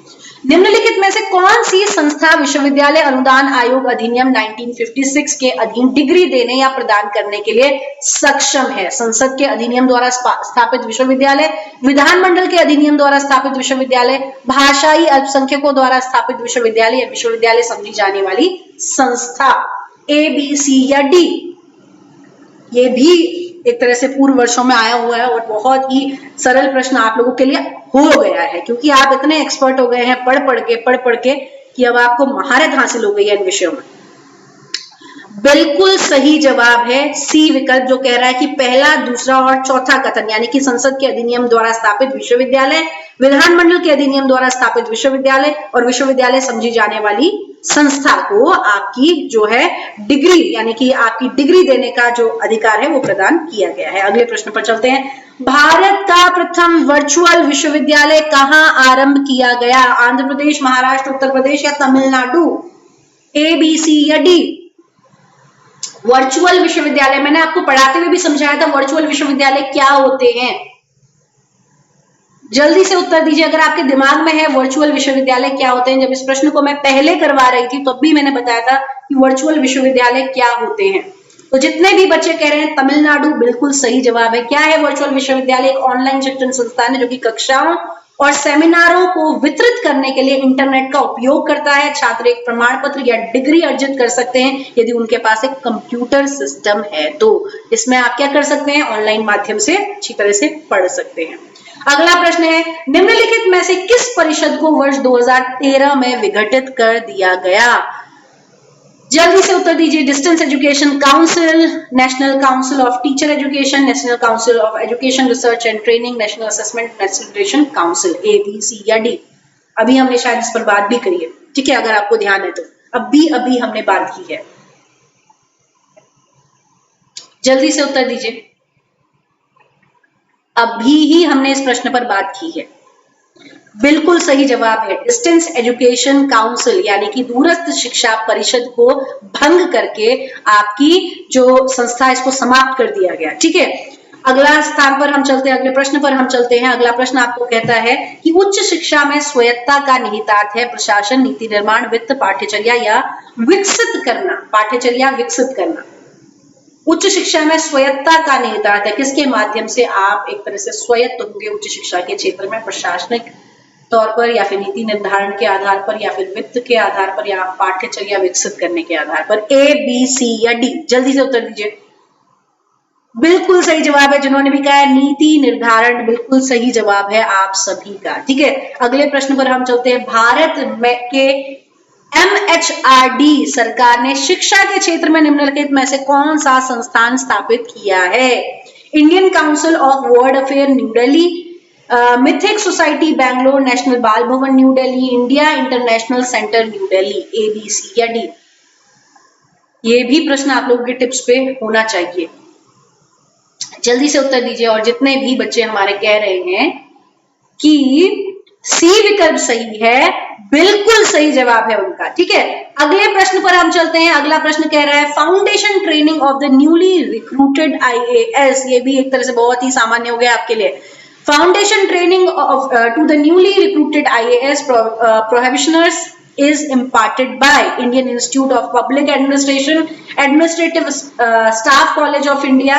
निम्नलिखित में से कौन सी संस्था विश्वविद्यालय अनुदान आयोग अधिनियम 1956 के अधीन डिग्री देने या प्रदान करने के लिए सक्षम है? संसद के अधिनियम द्वारा स्थापित विश्वविद्यालय, विधानमंडल के अधिनियम द्वारा स्थापित विश्वविद्यालय, भाषाई अल्पसंख्यकों द्वारा स्थापित विश्वविद्यालय या विश्वविद्यालय समझी जाने वाली संस्था? ए, बी, सी या डी? ये भी एक तरह से पूर्व वर्षों में आया हुआ है और बहुत ही सरल प्रश्न आप लोगों के लिए हो गया है, क्योंकि आप इतने एक्सपर्ट हो गए हैं पढ़ पढ़ के कि अब आपको महारत हासिल हो गई है इन विषयों में। बिल्कुल सही जवाब है सी विकल्प, जो कह रहा है कि पहला, दूसरा और चौथा कथन, यानी कि संसद के अधिनियम द्वारा स्थापित विश्वविद्यालय, विधानमंडल के अधिनियम द्वारा स्थापित विश्वविद्यालय और विश्वविद्यालय समझी जाने वाली संस्था को आपकी जो है डिग्री, यानी कि आपकी डिग्री देने का जो अधिकार है वो प्रदान किया गया है। अगले प्रश्न पर चलते हैं। भारत का प्रथम वर्चुअल विश्वविद्यालय कहाँ आरंभ किया गया? आंध्र प्रदेश, महाराष्ट्र, उत्तर प्रदेश या तमिलनाडु? ए, बी, सी या डी? वर्चुअल विश्वविद्यालय, मैंने आपको पढ़ाते हुए भी समझाया था वर्चुअल विश्वविद्यालय क्या होते हैं। जल्दी से उत्तर दीजिए अगर आपके दिमाग में है वर्चुअल विश्वविद्यालय क्या होते हैं। जब इस प्रश्न को मैं पहले करवा रही थी तब भी मैंने बताया था कि वर्चुअल विश्वविद्यालय क्या होते हैं। तो जितने भी बच्चे कह रहे हैं तमिलनाडु, बिल्कुल सही जवाब है। क्या है वर्चुअल विश्वविद्यालय? एक ऑनलाइन शिक्षण संस्थान है जो कि कक्षाओं और सेमिनारों को वितरित करने के लिए इंटरनेट का उपयोग करता है। छात्र एक प्रमाण पत्र या डिग्री अर्जित कर सकते हैं यदि उनके पास एक कंप्यूटर सिस्टम है तो। इसमें आप क्या कर सकते हैं, ऑनलाइन माध्यम से अच्छी तरह से पढ़ सकते हैं। अगला प्रश्न है, निम्नलिखित में से किस परिषद को वर्ष 2013 में विघटित कर दिया गया? जल्दी से उत्तर दीजिए। Distance education council, national council of Teacher education, national council of education research and training, national Assessment Acceleration council, A B C या डी। अभी हमने शायद इस पर बात भी करी है, ठीक है, अगर आपको ध्यान है तो अभी हमने बात की है। जल्दी से उत्तर दीजिए। अभी ही हमने इस प्रश्न पर बात की है। बिल्कुल सही जवाब है डिस्टेंस एजुकेशन काउंसिल, यानी कि दूरस्थ शिक्षा परिषद को भंग करके आपकी जो संस्था इसको समाप्त कर दिया गया। ठीक है, अगला स्थान पर हम चलते हैं, अगले प्रश्न पर हम चलते हैं। अगला प्रश्न आपको कहता है कि उच्च शिक्षा में स्वायत्तता का निहितार्थ है प्रशासन, नीति निर्माण, वित्त, पाठ्यचर्या या विकसित करना। पाठ्यचर्या विकसित करना। उच्च शिक्षा में स्वायत्तता का निहितार्थ है, किसके माध्यम से आप एक तरह से स्वायत्त होंगे उच्च शिक्षा के क्षेत्र में, प्रशासनिक तौर पर या फिर नीति निर्धारण के आधार पर या फिर वित्त के आधार पर या पाठ्यचर्या विकसित करने के आधार पर। ए बी सी या डी, जल्दी से उत्तर दीजिए। बिल्कुल सही जवाब है, जिन्होंने भी कहा है नीति निर्धारण, बिल्कुल सही जवाब है आप सभी का। ठीक है, अगले प्रश्न पर हम चलते हैं। भारत में के MHRD सरकार ने शिक्षा के क्षेत्र में निम्नलिखित में से कौन सा संस्थान स्थापित किया है? Indian Council of World Affair New Delhi, Mythic Society Bangalore, National Bal Bhavan New Delhi, India International Centre New Delhi, A B C या डी। ये भी प्रश्न आप लोगों के टिप्स पे होना चाहिए, जल्दी से उत्तर दीजिए। और जितने भी बच्चे हमारे कह रहे हैं कि सी विकल्प सही है, बिल्कुल सही जवाब है उनका। ठीक है, अगले प्रश्न पर हम चलते हैं। अगला प्रश्न कह रहा है foundation training of the newly recruited IAS। ये भी एक तरह से बहुत ही सामान्य हो गया आपके लिए। Foundation training of to the newly recruited IAS probationers is imparted by Indian Institute of Public Administration, Administrative Staff College of India,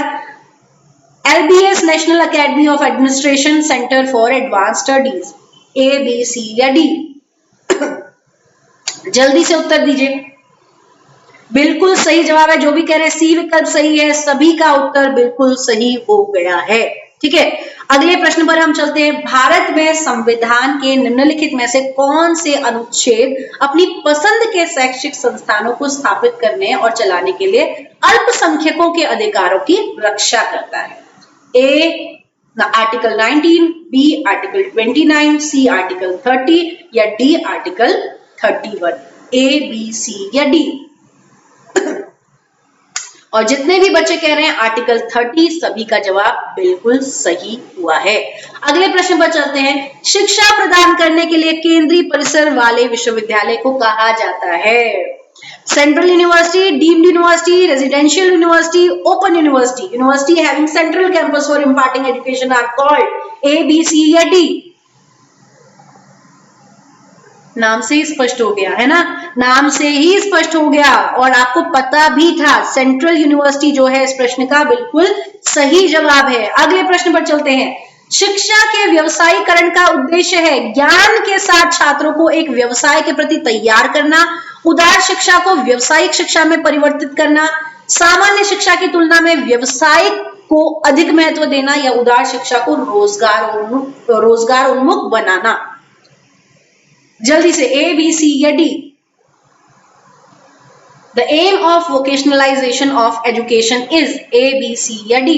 LBS National Academy of Administration, Center for Advanced Studies, A, B, C या D। जल्दी से उत्तर दीजिए। बिल्कुल सही जवाब है, जो भी कह रहे हैं सी विकल्प सही है, सभी का उत्तर बिल्कुल सही हो गया है। ठीक है, अगले प्रश्न पर हम चलते हैं। भारत में संविधान के निम्नलिखित में से कौन से अनुच्छेद अपनी पसंद के शैक्षिक संस्थानों को स्थापित करने और चलाने के लिए अल्पसंख्यकों के अधिकारों की रक्षा करता है? A article 19, B article 29, C article 30 या D article 31। A B C या डी। और जितने भी बच्चे कह रहे हैं आर्टिकल 30, सभी का जवाब बिल्कुल सही हुआ है। अगले प्रश्न पर चलते हैं। शिक्षा प्रदान करने के लिए केंद्रीय परिसर वाले विश्वविद्यालय को कहा जाता है? Central university, deemed university, residential university, open university. University having central campus for imparting education are called? A, B, C या डी। नाम से ही स्पष्ट हो गया है ना, नाम से ही स्पष्ट हो गया और आपको पता भी था। सेंट्रल यूनिवर्सिटी जो है इस प्रश्न का बिल्कुल सही जवाब है। अगले प्रश्न पर चलते हैं। शिक्षा के व्यवसायीकरण का उद्देश्य है ज्ञान के साथ छात्रों को एक व्यवसाय के प्रति तैयार करना, उदार शिक्षा को व्यावसायिक शिक्षा में परिवर्तित करना, सामान्य शिक्षा की तुलना में व्यवसायिक को अधिक महत्व देना या उदार शिक्षा को रोजगार उन्मुख बनाना। जल्दी से ए, बी, सी या D. The aim of vocationalisation of education is A, B, C या डी।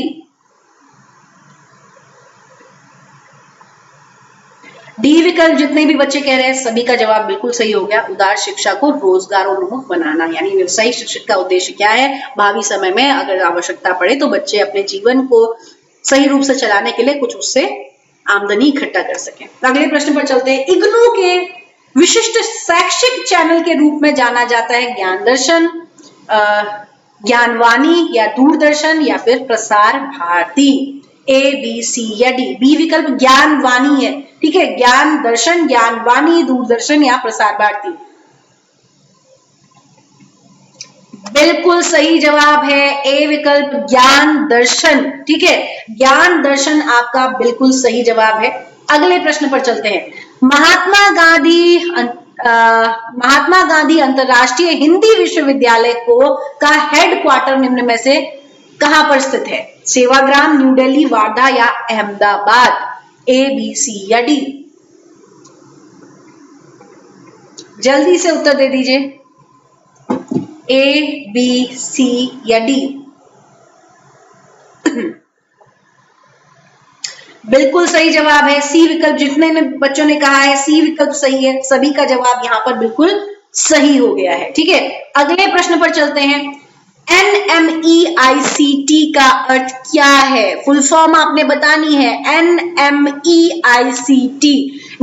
डी विकल्प जितने भी बच्चे कह रहे हैं सभी का जवाब बिल्कुल सही हो गया। उदार शिक्षा को रोजगारोन्मुख बनाना, यानी व्यवसायिक शिक्षा का उद्देश्य क्या है? भावी समय में अगर आवश्यकता पड़े तो बच्चे अपने जीवन को सही रूप से चलाने के लिए कुछ उससे आमदनी इकट्ठा कर सकें। अगले प्रश्न पर चलते हैं। इग्नू के विशिष्ट शैक्षिक चैनल के रूप में जाना जाता है ज्ञान दर्शन, ज्ञानवाणी या दूरदर्शन या फिर प्रसार भारती। ए, बी, सी या डी। बी विकल्प ज्ञानवाणी है। ठीक है, ज्ञान दर्शन, ज्ञानवाणी, दूरदर्शन या प्रसार भारती। बिल्कुल सही जवाब है ए विकल्प, ज्ञान दर्शन। ठीक है, ज्ञान दर्शन आपका बिल्कुल सही जवाब है। अगले प्रश्न पर चलते हैं। महात्मा गांधी अंतरराष्ट्रीय हिंदी विश्वविद्यालय को का हेडक्वार्टर निम्न में से कहां पर स्थित है? सेवाग्राम, न्यू दिल्ली, वार्धा या अहमदाबाद? ए, बी, सी या डी? जल्दी से उत्तर दे दीजिए। ए, बी, सी या डी? बिल्कुल सही जवाब है सी विकल्प। जितने में बच्चों ने कहा है सी विकल्प सही है, सभी का जवाब यहाँ पर बिल्कुल सही हो गया है। ठीक है, अगले प्रश्न पर चलते हैं। NMEICT का अर्थ क्या है? फुल फॉर्म आपने बतानी है। NMEICT,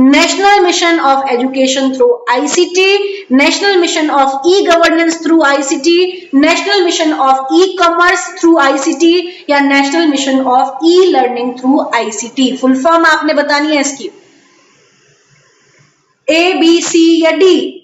national mission of education through ICT, national mission of e governance through ICT, national mission of e commerce through ICT या national mission of e learning through ICT? Full form आपने बतानी है इसकी। ए, B, C या D?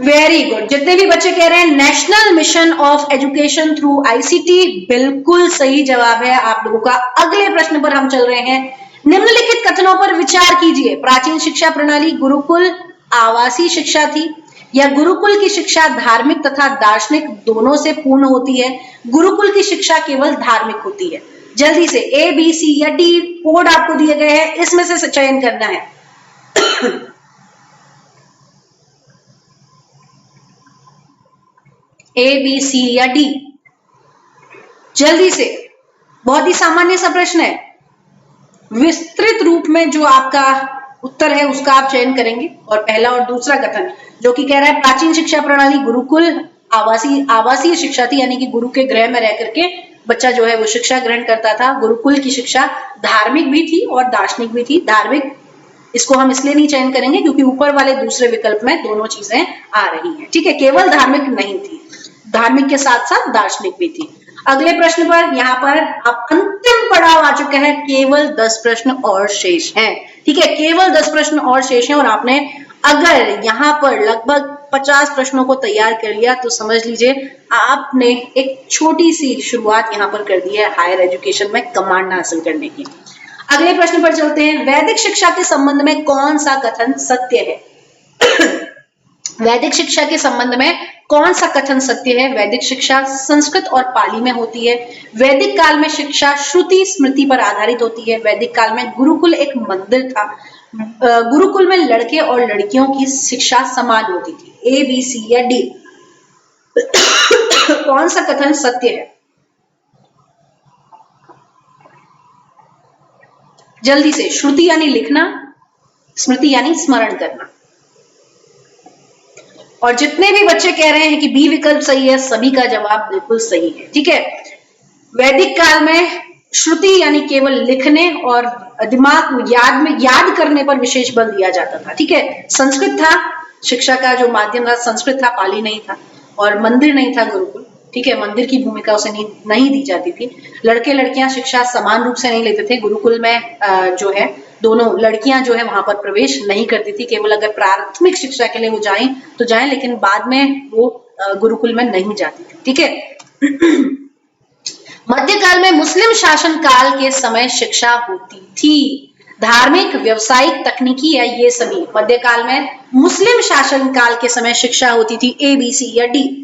Very good. जितने भी बच्चे कह रहे हैं national mission of education through ICT, बिल्कुल सही जवाब है आप लोगों का। अगले प्रश्न पर हम चल रहे हैं। निम्नलिखित कथनों पर विचार कीजिए। प्राचीन शिक्षा प्रणाली गुरुकुल आवासीय शिक्षा थी, या गुरुकुल की शिक्षा धार्मिक तथा दार्शनिक दोनों से पूर्ण होती है, गुरुकुल की शिक्षा केवल धार्मिक होती है? जल्दी से ए, बी, सी या डी कोड आपको दिए गए हैं, इसमें से चयन करना है। ए, बी, सी या डी? जल्दी से, बहुत ही सामान्य सा प्रश्न है। विस्तृत रूप में जो आपका उत्तर है उसका आप चयन करेंगे। और पहला और दूसरा कथन जो कि कह रहा है प्राचीन शिक्षा प्रणाली गुरुकुल आवासीय शिक्षा थी, यानी कि गुरु के गृह में रह करके बच्चा जो है वो शिक्षा ग्रहण करता था। गुरुकुल की शिक्षा धार्मिक भी थी और दार्शनिक भी थी। धार्मिक इसको हम इसलिए नहीं चयन करेंगे क्योंकि ऊपर वाले दूसरे विकल्प में दोनों चीजें आ रही हैं। ठीक है, केवल धार्मिक नहीं थी, धार्मिक के साथ साथ दार्शनिक भी थी। अगले प्रश्न पर यहाँ पर आप अंतिम पड़ाव आ चुके हैं, केवल 10 प्रश्न और शेष हैं। ठीक है, केवल 10 प्रश्न और शेष हैं और आपने अगर यहाँ पर लगभग 50 प्रश्नों को तैयार कर लिया तो समझ लीजिए आपने एक छोटी सी शुरुआत यहाँ पर कर दी है हायर एजुकेशन में कमांड हासिल करने की। अगले प्रश्न पर चलते हैं। वैदिक शिक्षा के संबंध में कौन सा कथन सत्य है? वैदिक शिक्षा के संबंध में कौन सा कथन सत्य है? वैदिक शिक्षा संस्कृत और पाली में होती है। वैदिक काल में शिक्षा श्रुति स्मृति पर आधारित होती है। वैदिक काल में गुरुकुल एक मंदिर था। गुरुकुल में लड़के और लड़कियों की शिक्षा समान होती थी। ए, बी, सी या डी? कौन सा कथन सत्य है? जल्दी से। श्रुति यानी लिखना, स्मृति यानी स्मरण करना। और जितने भी बच्चे कह रहे हैं कि बी विकल्प सही है, सभी का जवाब बिल्कुल सही है। ठीक है, वैदिक काल में श्रुति यानी केवल लिखने और दिमाग याद करने पर विशेष बल दिया जाता था। ठीक है, संस्कृत था शिक्षा का जो माध्यम था, संस्कृत था, पाली नहीं था, और मंदिर नहीं था गुरुकुल। ठीक है, मंदिर की भूमिका उसे नहीं दी जाती थी। लड़के लड़कियां शिक्षा समान रूप से नहीं लेते थे। गुरुकुल में जो है दोनों लड़कियां जो है वहां पर प्रवेश नहीं करती थी। केवल अगर प्राथमिक शिक्षा के लिए वो जाएं तो जाएं, लेकिन बाद में वो गुरुकुल में नहीं जाती थी। ठीक है। मध्यकाल में मुस्लिम शासन काल के समय शिक्षा होती थी। धार्मिक, व्यवसायिक, तकनीकी या ये सभी? मध्यकाल में मुस्लिम शासन काल के समय शिक्षा होती थी। ए, बी, सी या डी?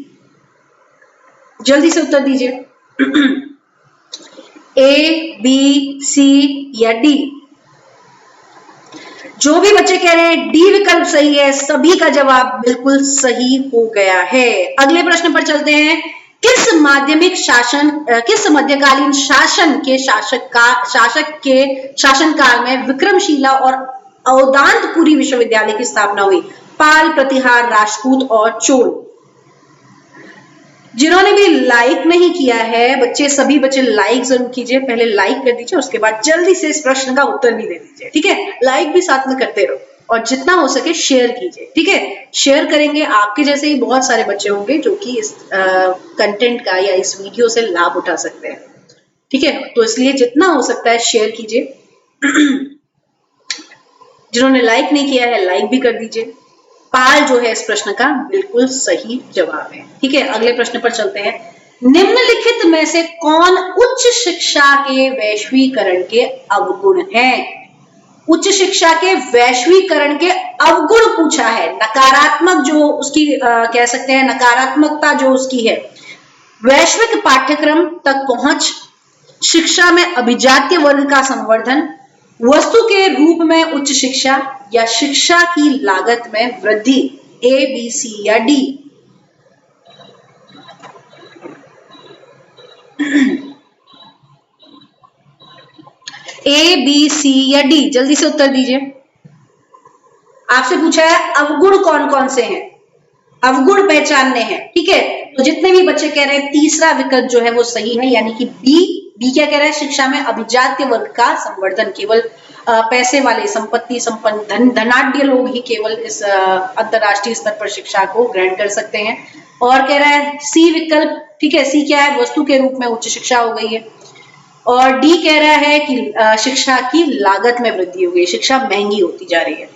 जल्दी से उत्तर दीजिए। ए, बी, सी या डी? जो भी बच्चे कह रहे हैं डी विकल्प सही है, सभी का जवाब बिल्कुल सही हो गया है। अगले प्रश्न पर चलते हैं। किस मध्यकालीन शासन के शासक के शासनकाल में विक्रमशिला और औदांतपुरी विश्वविद्यालय की स्थापना हुई? पाल, प्रतिहार, राजपूत और चोल? जिन्होंने भी लाइक नहीं किया है बच्चे, सभी बच्चे लाइक जरूर कीजिए। पहले लाइक कर दीजिए, उसके बाद जल्दी से इस प्रश्न का उत्तर भी दे दीजिए। ठीक है, लाइक भी साथ में करते रहो और जितना हो सके शेयर कीजिए। ठीक है, शेयर करेंगे आपके जैसे ही बहुत सारे बच्चे होंगे जो कि इस कंटेंट का या इस वीडियो से लाभ उठा सकते हैं। ठीक है, तो इसलिए जितना हो सकता है शेयर कीजिए। जिन्होंने लाइक नहीं किया है लाइक भी कर दीजिए। पाल जो है इस प्रश्न का बिल्कुल सही जवाब है। ठीक है, अगले प्रश्न पर चलते हैं। निम्नलिखित में से कौन उच्च शिक्षा के वैश्वीकरण के अवगुण हैं? उच्च शिक्षा के वैश्वीकरण के अवगुण पूछा है। नकारात्मक जो उसकी कह सकते हैं, नकारात्मकता जो उसकी है, वैश्विक पाठ्यक्रम तक पहुंच, शिक्षा में अभिजात्य वर्ग का संवर्धन, वस्तु के रूप में उच्च शिक्षा, या शिक्षा की लागत में वृद्धि। ए, बी, सी या डी? ए, बी, सी या डी? जल्दी से उत्तर दीजिए। आपसे पूछा है अवगुण कौन कौन से हैं, अवगुण पहचानने हैं। ठीक है, तो जितने भी बच्चे कह रहे हैं तीसरा विकल्प जो है वो सही है, यानी कि बी। बी क्या कह रहा है? शिक्षा में अभिजात्य वर्ग का संवर्धन, केवल पैसे वाले, संपत्ति संपन्न, धनाढ्य लोग ही केवल इस अंतरराष्ट्रीय स्तर पर शिक्षा को ग्रहण कर सकते हैं। और कह रहा है सी विकल्प, ठीक है, सी क्या है? वस्तु के रूप में उच्च शिक्षा हो गई है। और डी कह रहा है कि शिक्षा की लागत में वृद्धि हो गई, शिक्षा महंगी होती जा रही है।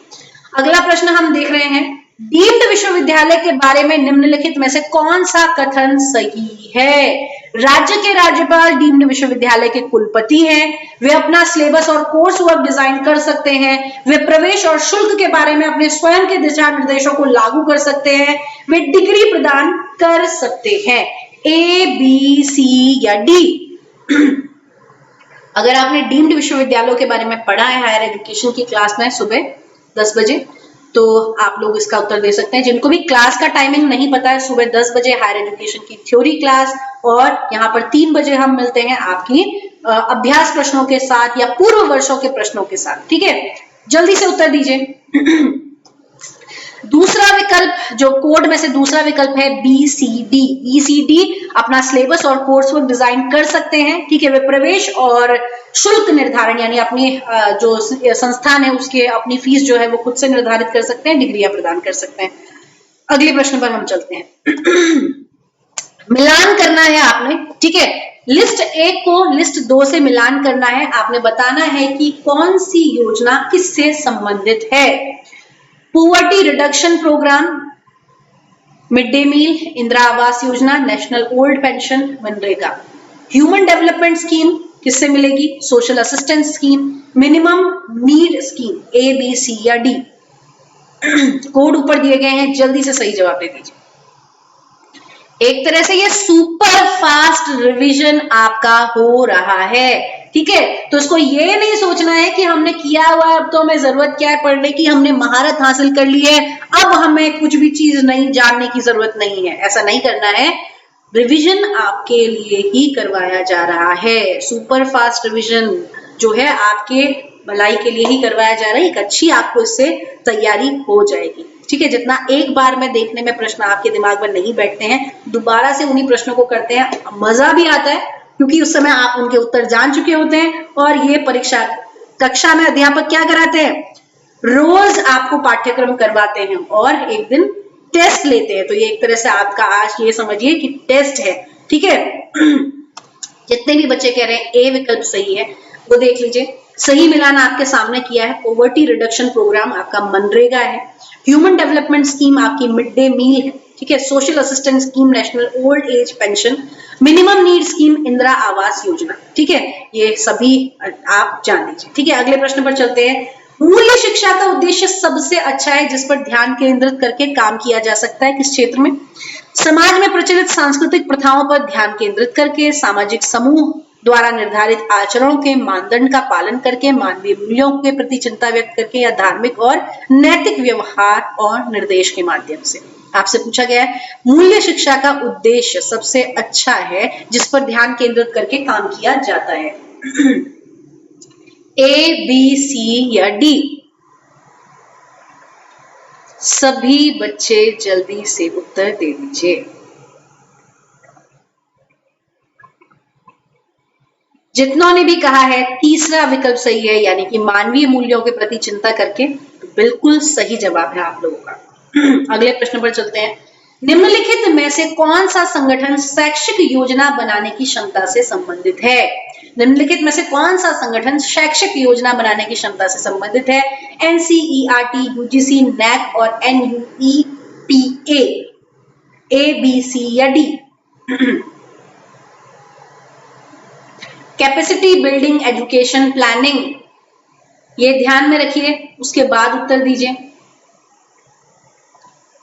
अगला प्रश्न हम देख रहे हैं, डीम्ड विश्वविद्यालय के बारे में निम्नलिखित में से कौन सा कथन सही है? राज्य के राज्यपाल डीम्ड विश्वविद्यालय के कुलपति हैं, वे अपना सिलेबस और कोर्स वर्क डिजाइन कर सकते हैं, वे प्रवेश और शुल्क के बारे में अपने स्वयं के दिशा निर्देशों को लागू कर सकते हैं, वे डिग्री प्रदान कर सकते हैं। ए, बी, सी या डी? अगर आपने डीम्ड विश्वविद्यालयों के बारे में पढ़ा है हायर एजुकेशन की क्लास में सुबह 10 बजे, तो आप लोग इसका उत्तर दे सकते हैं। जिनको भी क्लास का टाइमिंग नहीं पता है, सुबह 10 बजे हायर एजुकेशन की थ्योरी क्लास, और यहाँ पर 3 बजे हम मिलते हैं आपकी अभ्यास प्रश्नों के साथ या पूर्व वर्षों के प्रश्नों के साथ। ठीक है, जल्दी से उत्तर दीजिए। दूसरा विकल्प जो कोड में से दूसरा विकल्प है बी, सी, डी। बी, सी, डी अपना सिलेबस और कोर्स वर्क डिजाइन कर सकते हैं। ठीक है, वे प्रवेश और शुल्क निर्धारण, यानी अपनी जो संस्थान है उसके अपनी फीस जो है वो खुद से निर्धारित कर सकते हैं, डिग्रियां प्रदान कर सकते हैं। अगले प्रश्न पर हम चलते हैं। मिलान करना है आपने। ठीक है, लिस्ट 1 को लिस्ट 2 से मिलान करना है। आपने बताना है कि कौन सी योजना किससे संबंधित है। Poverty reduction programme, mid day meal, Indira Awas Yojana, national old pension, MNREGA. Human development scheme किससे मिलेगी? Social assistance scheme, minimum need scheme. A, B, C या डी? कोड ऊपर दिए गए हैं, जल्दी से सही जवाब दे दीजिए। एक तरह से ये सुपर फास्ट रिवीजन आपका हो रहा है। ठीक है, तो इसको ये नहीं सोचना है कि हमने किया हुआ है, अब तो हमें जरूरत क्या है पढ़ने की, हमने महारत हासिल कर ली है, अब हमें कुछ भी चीज नहीं जानने की जरूरत नहीं है। ऐसा नहीं करना है, रिवीजन आपके लिए ही करवाया जा रहा है। सुपर फास्ट रिवीजन जो है आपके भलाई के लिए ही करवाया जा रहा है। एक अच्छी आपको इससे तैयारी हो जाएगी। ठीक है, जितना एक बार में देखने में प्रश्न आपके दिमाग में नहीं बैठते हैं, दोबारा से उन्हीं प्रश्नों को करते हैं, मजा भी आता है, क्योंकि उस समय आप उनके उत्तर जान चुके होते हैं। और ये परीक्षा कक्षा में अध्यापक क्या कराते हैं? रोज आपको पाठ्यक्रम करवाते हैं और एक दिन टेस्ट लेते हैं। तो ये एक तरह से आपका आज ये समझिए कि टेस्ट है। ठीक है, जितने भी बच्चे कह रहे हैं ए विकल्प सही है, वो देख लीजिए। सही मिलान आपके सामने किया है। पॉवर्टी रिडक्शन प्रोग्राम आपका मनरेगा है, ह्यूमन डेवलपमेंट स्कीम आपकी मिड डे मील है। ठीक है, social assistance scheme national old age pension, minimum need scheme Indira Awas योजना। ठीक है, ये सभी आप जान लीजिए। ठीक है, अगले प्रश्न पर चलते हैं। मूल्य शिक्षा का उद्देश्य सबसे अच्छा है जिस पर ध्यान केंद्रित करके काम किया जा सकता है किस क्षेत्र में? समाज में प्रचलित सांस्कृतिक प्रथाओं पर ध्यान केंद्रित करके, सामाजिक समूह द्वारा निर्धारित आचरणों के मानदंड का पालन करके, मानवीय मूल्यों के प्रति चिंता व्यक्त करके, या धार्मिक और नैतिक व्यवहार और निर्देश के माध्यम से। आपसे पूछा गया है मूल्य शिक्षा का उद्देश्य सबसे अच्छा है जिस पर ध्यान केंद्रित करके काम किया जाता है। ए, बी, सी या डी? सभी बच्चे जल्दी से उत्तर दे दीजिए। जितनों ने भी कहा है तीसरा विकल्प सही है, यानी कि मानवीय मूल्यों के प्रति चिंता करके, तो बिल्कुल सही जवाब है आप लोगों का। अगले प्रश्न पर चलते हैं। निम्नलिखित में से कौन सा संगठन शैक्षिक योजना बनाने की क्षमता से संबंधित है? निम्नलिखित में से कौन सा संगठन शैक्षिक योजना बनाने की क्षमता से संबंधित है? एनसीईआरटी, यूजीसी, नैक और एनयूईपीए। ए, बी, सी या D? Capacity building education planning, ये ध्यान में रखिए, उसके बाद उत्तर दीजिए।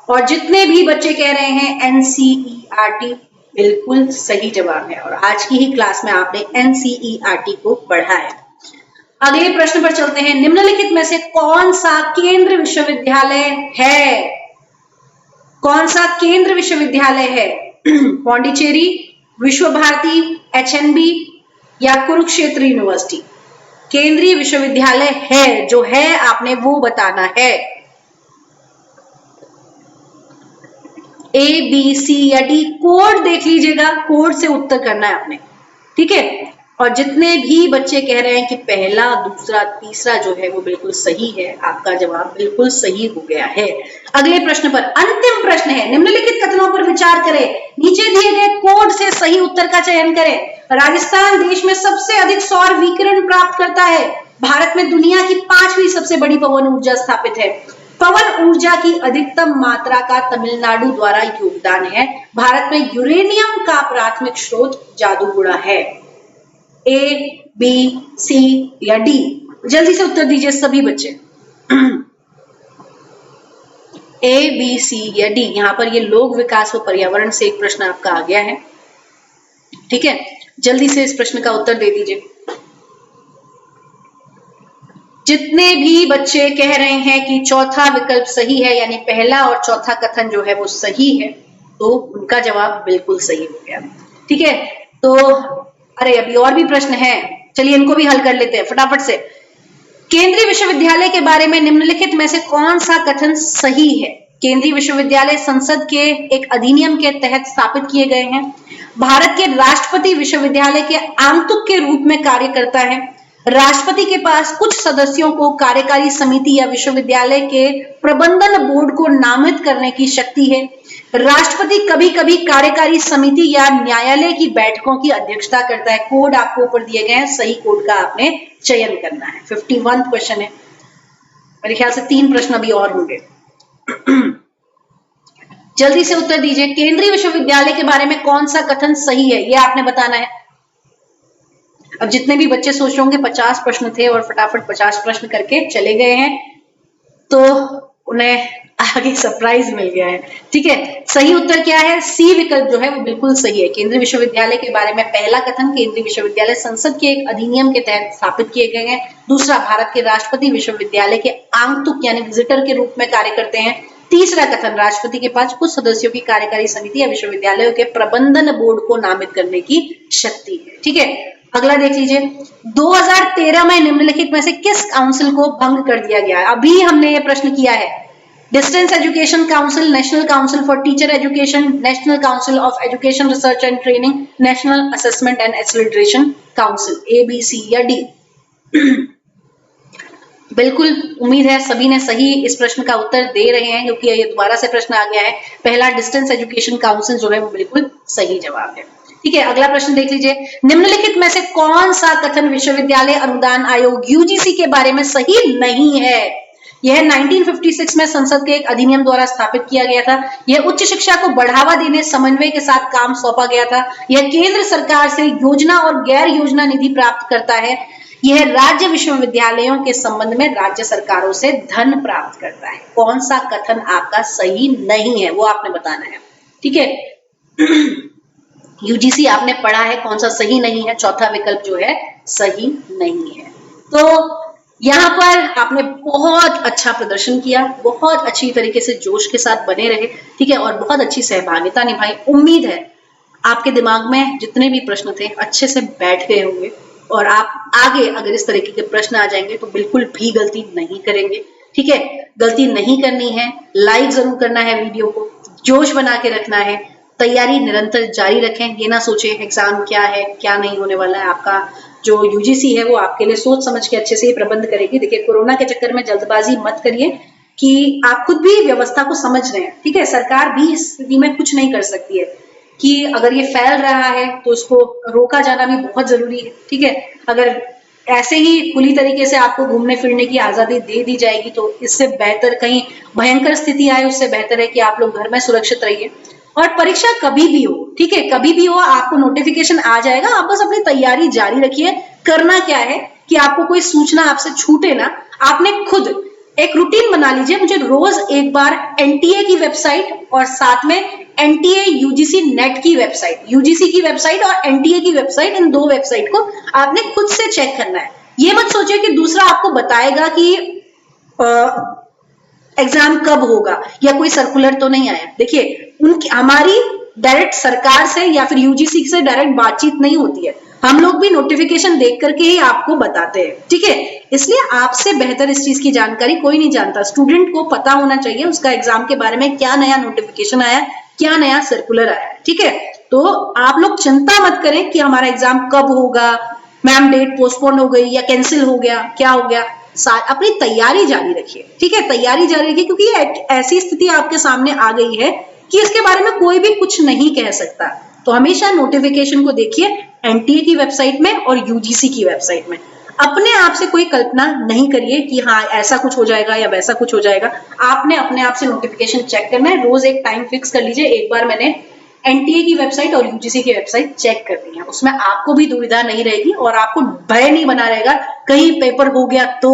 और जितने भी बच्चे कह रहे हैं एनसीईआरटी, बिल्कुल सही जवाब है और आज की ही क्लास में आपने एनसीईआरटी को पढ़ा है। अगले प्रश्न पर चलते हैं। निम्नलिखित में से कौन सा केंद्र विश्वविद्यालय है? कौन सा केंद्र विश्वविद्यालय है? पौंडीचेरी, विश्व भारती, एचएनबी या कुरुक्षेत्र यूनिवर्सिटी? केंद्रीय विश्वविद्यालय है, जो है आपने वो बताना है। ए, बी, सी या डी? कोड देख लीजिएगा, कोड से उत्तर करना है आपने, ठीक है। और जितने भी बच्चे कह रहे हैं कि पहला, दूसरा, तीसरा जो है वो बिल्कुल सही है, आपका जवाब बिल्कुल सही हो गया है। अगले प्रश्न पर, अंतिम प्रश्न है, निम्नलिखित कथनों पर विचार करें, नीचे दिए गए कोड से सही उत्तर का चयन करें। राजस्थान देश में सबसे अधिक सौर विकिरण प्राप्त करता है। भारत में दुनिया की 5वीं सबसे बड़ी पवन ऊर्जा स्थापित है। पवन ऊर्जा की अधिकतम मात्रा का तमिलनाडु द्वारा योगदान है। भारत में यूरेनियम का प्राथमिक स्रोत जादूगुड़ा है। ए, बी, सी या डी? जल्दी से उत्तर दीजिए सभी बच्चे। ए, बी, सी या डी? यहाँ पर ये लोक विकास व पर्यावरण से एक प्रश्न आपका आ गया है, ठीक है। जल्दी से इस प्रश्न का उत्तर दे दीजिए। जितने भी बच्चे कह रहे हैं कि चौथा विकल्प सही है, यानी पहला और चौथा कथन जो है वो सही है, तो उनका जवाब बिल्कुल सही हो गया, ठीक है। तो अरे अभी और भी प्रश्न हैं, चलिए इनको भी हल कर लेते हैं फटाफट से। केंद्रीय विश्वविद्यालय के बारे में निम्नलिखित में से कौन सा कथन सही है? केंद्रीय विश्वविद्यालय संसद के एक अधिनियम के तहत स्थापित किए गए हैं। भारत के राष्ट्रपति विश्वविद्यालय के आगंतुक के रूप में कार्य करता है। राष्ट्रपति के पास कुछ सदस्यों को कार्यकारी समिति या विश्वविद्यालय के प्रबंधन बोर्ड को नामित करने की शक्ति है। राष्ट्रपति कभी कभी कार्यकारी समिति या न्यायालय की बैठकों की अध्यक्षता करता है। कोड आपको ऊपर दिए गए हैं, सही कोड का आपने चयन करना है। 51 क्वेश्चन है, मेरे ख्याल से 3 प्रश्न अभी और होंगे। जल्दी से उत्तर दीजिए। केंद्रीय विश्वविद्यालय के बारे में कौन सा कथन सही है, ये आपने बताना है। अब जितने भी बच्चे सोच रहे होंगे 50 प्रश्न थे और फटाफट 50 प्रश्न करके चले गए हैं, तो उन्हें आगे सरप्राइज मिल गया है, ठीक है। सही उत्तर क्या है? सी विकल्प जो है वो बिल्कुल सही है। केंद्रीय विश्वविद्यालय के बारे में पहला कथन, केंद्रीय विश्वविद्यालय संसद के एक अधिनियम के तहत स्थापित किए गए हैं। दूसरा, भारत के राष्ट्रपति विश्वविद्यालय के आगंतुक यानी विजिटर के रूप में कार्य करते हैं। तीसरा कथन, राष्ट्रपति के पास कुछ सदस्यों की कार्यकारी समिति या विश्वविद्यालयों के प्रबंधन बोर्ड को नामित करने की शक्ति है, ठीक है। अगला देख लीजिए। 2013 में निम्नलिखित में से किस काउंसिल को भंग कर दिया गया है? अभी हमने ये प्रश्न किया है। Distance education council, national council for teacher education, national council of education research and training, national assessment and acceleration council. A, B, C या डी? बिल्कुल उम्मीद है सभी ने सही इस प्रश्न का उत्तर दे रहे हैं, क्योंकि ये दोबारा से प्रश्न आ गया है। पहला डिस्टेंस एजुकेशन काउंसिल जो है वो बिल्कुल सही जवाब है, ठीक है। अगला प्रश्न देख लीजिए। निम्नलिखित में से कौन सा कथन विश्वविद्यालय अनुदान आयोग यूजीसी के बारे में सही नहीं है? यह 1956 में संसद के एक अधिनियम द्वारा स्थापित किया गया था। यह उच्च शिक्षा को बढ़ावा देने, समन्वय के साथ काम सौंपा गया था। यह केंद्र सरकार से योजना और गैर योजना निधि प्राप्त करता है। यह राज्य विश्वविद्यालयों के संबंध में राज्य सरकारों से धन प्राप्त करता है। कौन सा कथन आपका सही नहीं है वो आपने बताना है, ठीक है। यूजीसी आपने पढ़ा है, कौन सा सही नहीं है? चौथा विकल्प जो है सही नहीं है। तो यहाँ पर आपने बहुत अच्छा प्रदर्शन किया, बहुत अच्छी तरीके से जोश के साथ बने रहे, ठीक है, और बहुत अच्छी सहभागिता निभाई। उम्मीद है आपके दिमाग में जितने भी प्रश्न थे अच्छे से बैठ गए होंगे और आप आगे अगर इस तरीके के प्रश्न आ जाएंगे तो बिल्कुल भी गलती नहीं करेंगे, ठीक है। गलती नहीं करनी है, लाइक जरूर करना है वीडियो को, जोश बना के रखना है, तैयारी निरंतर जारी रखें। ये ना सोचें एग्जाम क्या है क्या नहीं होने वाला है। आपका जो यूजीसी है वो आपके लिए सोच समझ के अच्छे से ही प्रबंध करेगी। देखिए, कोरोना के चक्कर में जल्दबाजी मत करिए कि आप खुद भी व्यवस्था को समझ रहे हैं, ठीक है। सरकार भी इस स्थिति में कुछ नहीं कर सकती है। कि अगर ये फैल रहा है तो इसको रोका जाना भी बहुत जरूरी है। ठीक है, अगर ऐसे ही खुली तरीके से आपको घूमने फिरने की आजादी दे दी जाएगी तो इससे बेहतर, कहीं भयंकर स्थिति आए उससे बेहतर है कि आप लोग घर में सुरक्षित रहिए। और परीक्षा कभी भी हो, ठीक है, कभी भी हो, आपको नोटिफिकेशन आ जाएगा, आप बस अपनी तैयारी जारी रखिए। करना क्या है कि आपको कोई सूचना आपसे छूटे ना, आपने खुद एक रूटीन बना लीजिए। मुझे रोज एक बार एनटीए की वेबसाइट और साथ में एनटीए यूजीसी नेट की वेबसाइट, यूजीसी की वेबसाइट और एनटीए की वेबसाइट, इन दो वेबसाइट को आपने खुद से चेक करना है। ये मत सोचिए कि दूसरा आपको बताएगा कि एग्जाम कब होगा या कोई सर्कुलर तो नहीं आया। देखिए, उनकी हमारी डायरेक्ट सरकार से या फिर यूजीसी से डायरेक्ट बातचीत नहीं होती है, हम लोग भी नोटिफिकेशन देख करके ही आपको बताते हैं। ठीक है, इसलिए आपसे बेहतर इस चीज की जानकारी कोई नहीं जानता। स्टूडेंट को पता होना चाहिए उसका एग्जाम के बारे में क्या नया नोटिफिकेशन आया, क्या नया सर्कुलर आया है। ठीक है, तो आप लोग चिंता मत करें कि हमारा एग्जाम कब होगा, मैम डेट पोस्टपोन हो गई या कैंसिल हो गया, क्या हो गया। अपनी तैयारी जारी रखिए। ठीक है, तैयारी जारी रखिए, क्योंकि ये ऐसी स्थिति आपके सामने आ गई है कि इसके बारे में कोई भी कुछ नहीं कह सकता। तो हमेशा नोटिफिकेशन को देखिए एनटीए की वेबसाइट में और यूजीसी की वेबसाइट में। अपने आप से कोई कल्पना नहीं करिए कि हाँ ऐसा कुछ हो जाएगा या वैसा कुछ हो जाएगा। आपने अपने आप से नोटिफिकेशन चेक करना है। रोज एक टाइम फिक्स कर लीजिए। एक बार मैंने एनटीए की वेबसाइट और यूजीसी की वेबसाइट चेक कर दी है, उसमें आपको भी दुविधा नहीं रहेगी और आपको भय नहीं बना रहेगा कहीं पेपर हो गया तो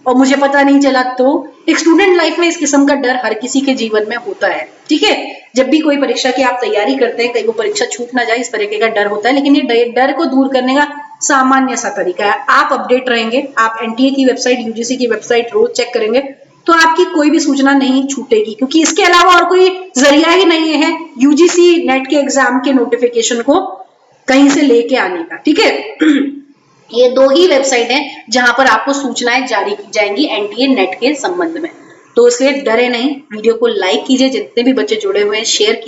और मुझे पता नहीं चला तो। एक स्टूडेंट लाइफ में इस किस्म का डर हर किसी के जीवन में होता है। ठीक है, जब भी कोई परीक्षा की आप तैयारी करते हैं, कहीं वो परीक्षा छूट ना जाए, इस तरीके का डर होता है। लेकिन ये डर को दूर करने का सामान्य सा तरीका है, आप अपडेट रहेंगे, आप एनटीए की वेबसाइट, यूजीसी की वेबसाइट रोज चेक करेंगे तो आपकी कोई भी सूचना नहीं छूटेगी, क्योंकि इसके अलावा और कोई जरिया ही नहीं है यूजीसी नेट के एग्जाम के नोटिफिकेशन को कहीं से लेके आने का। ठीक है, ये दो ही वेबसाइट है जहां पर आपको सूचनाएं जारी की जाएंगी एनटीए नेट के संबंध में। तो इसलिए डरे नहीं, वीडियो को लाइक कीजिए, जितने भी बच्चे जुड़े हुए हैं शेयर कीजिए।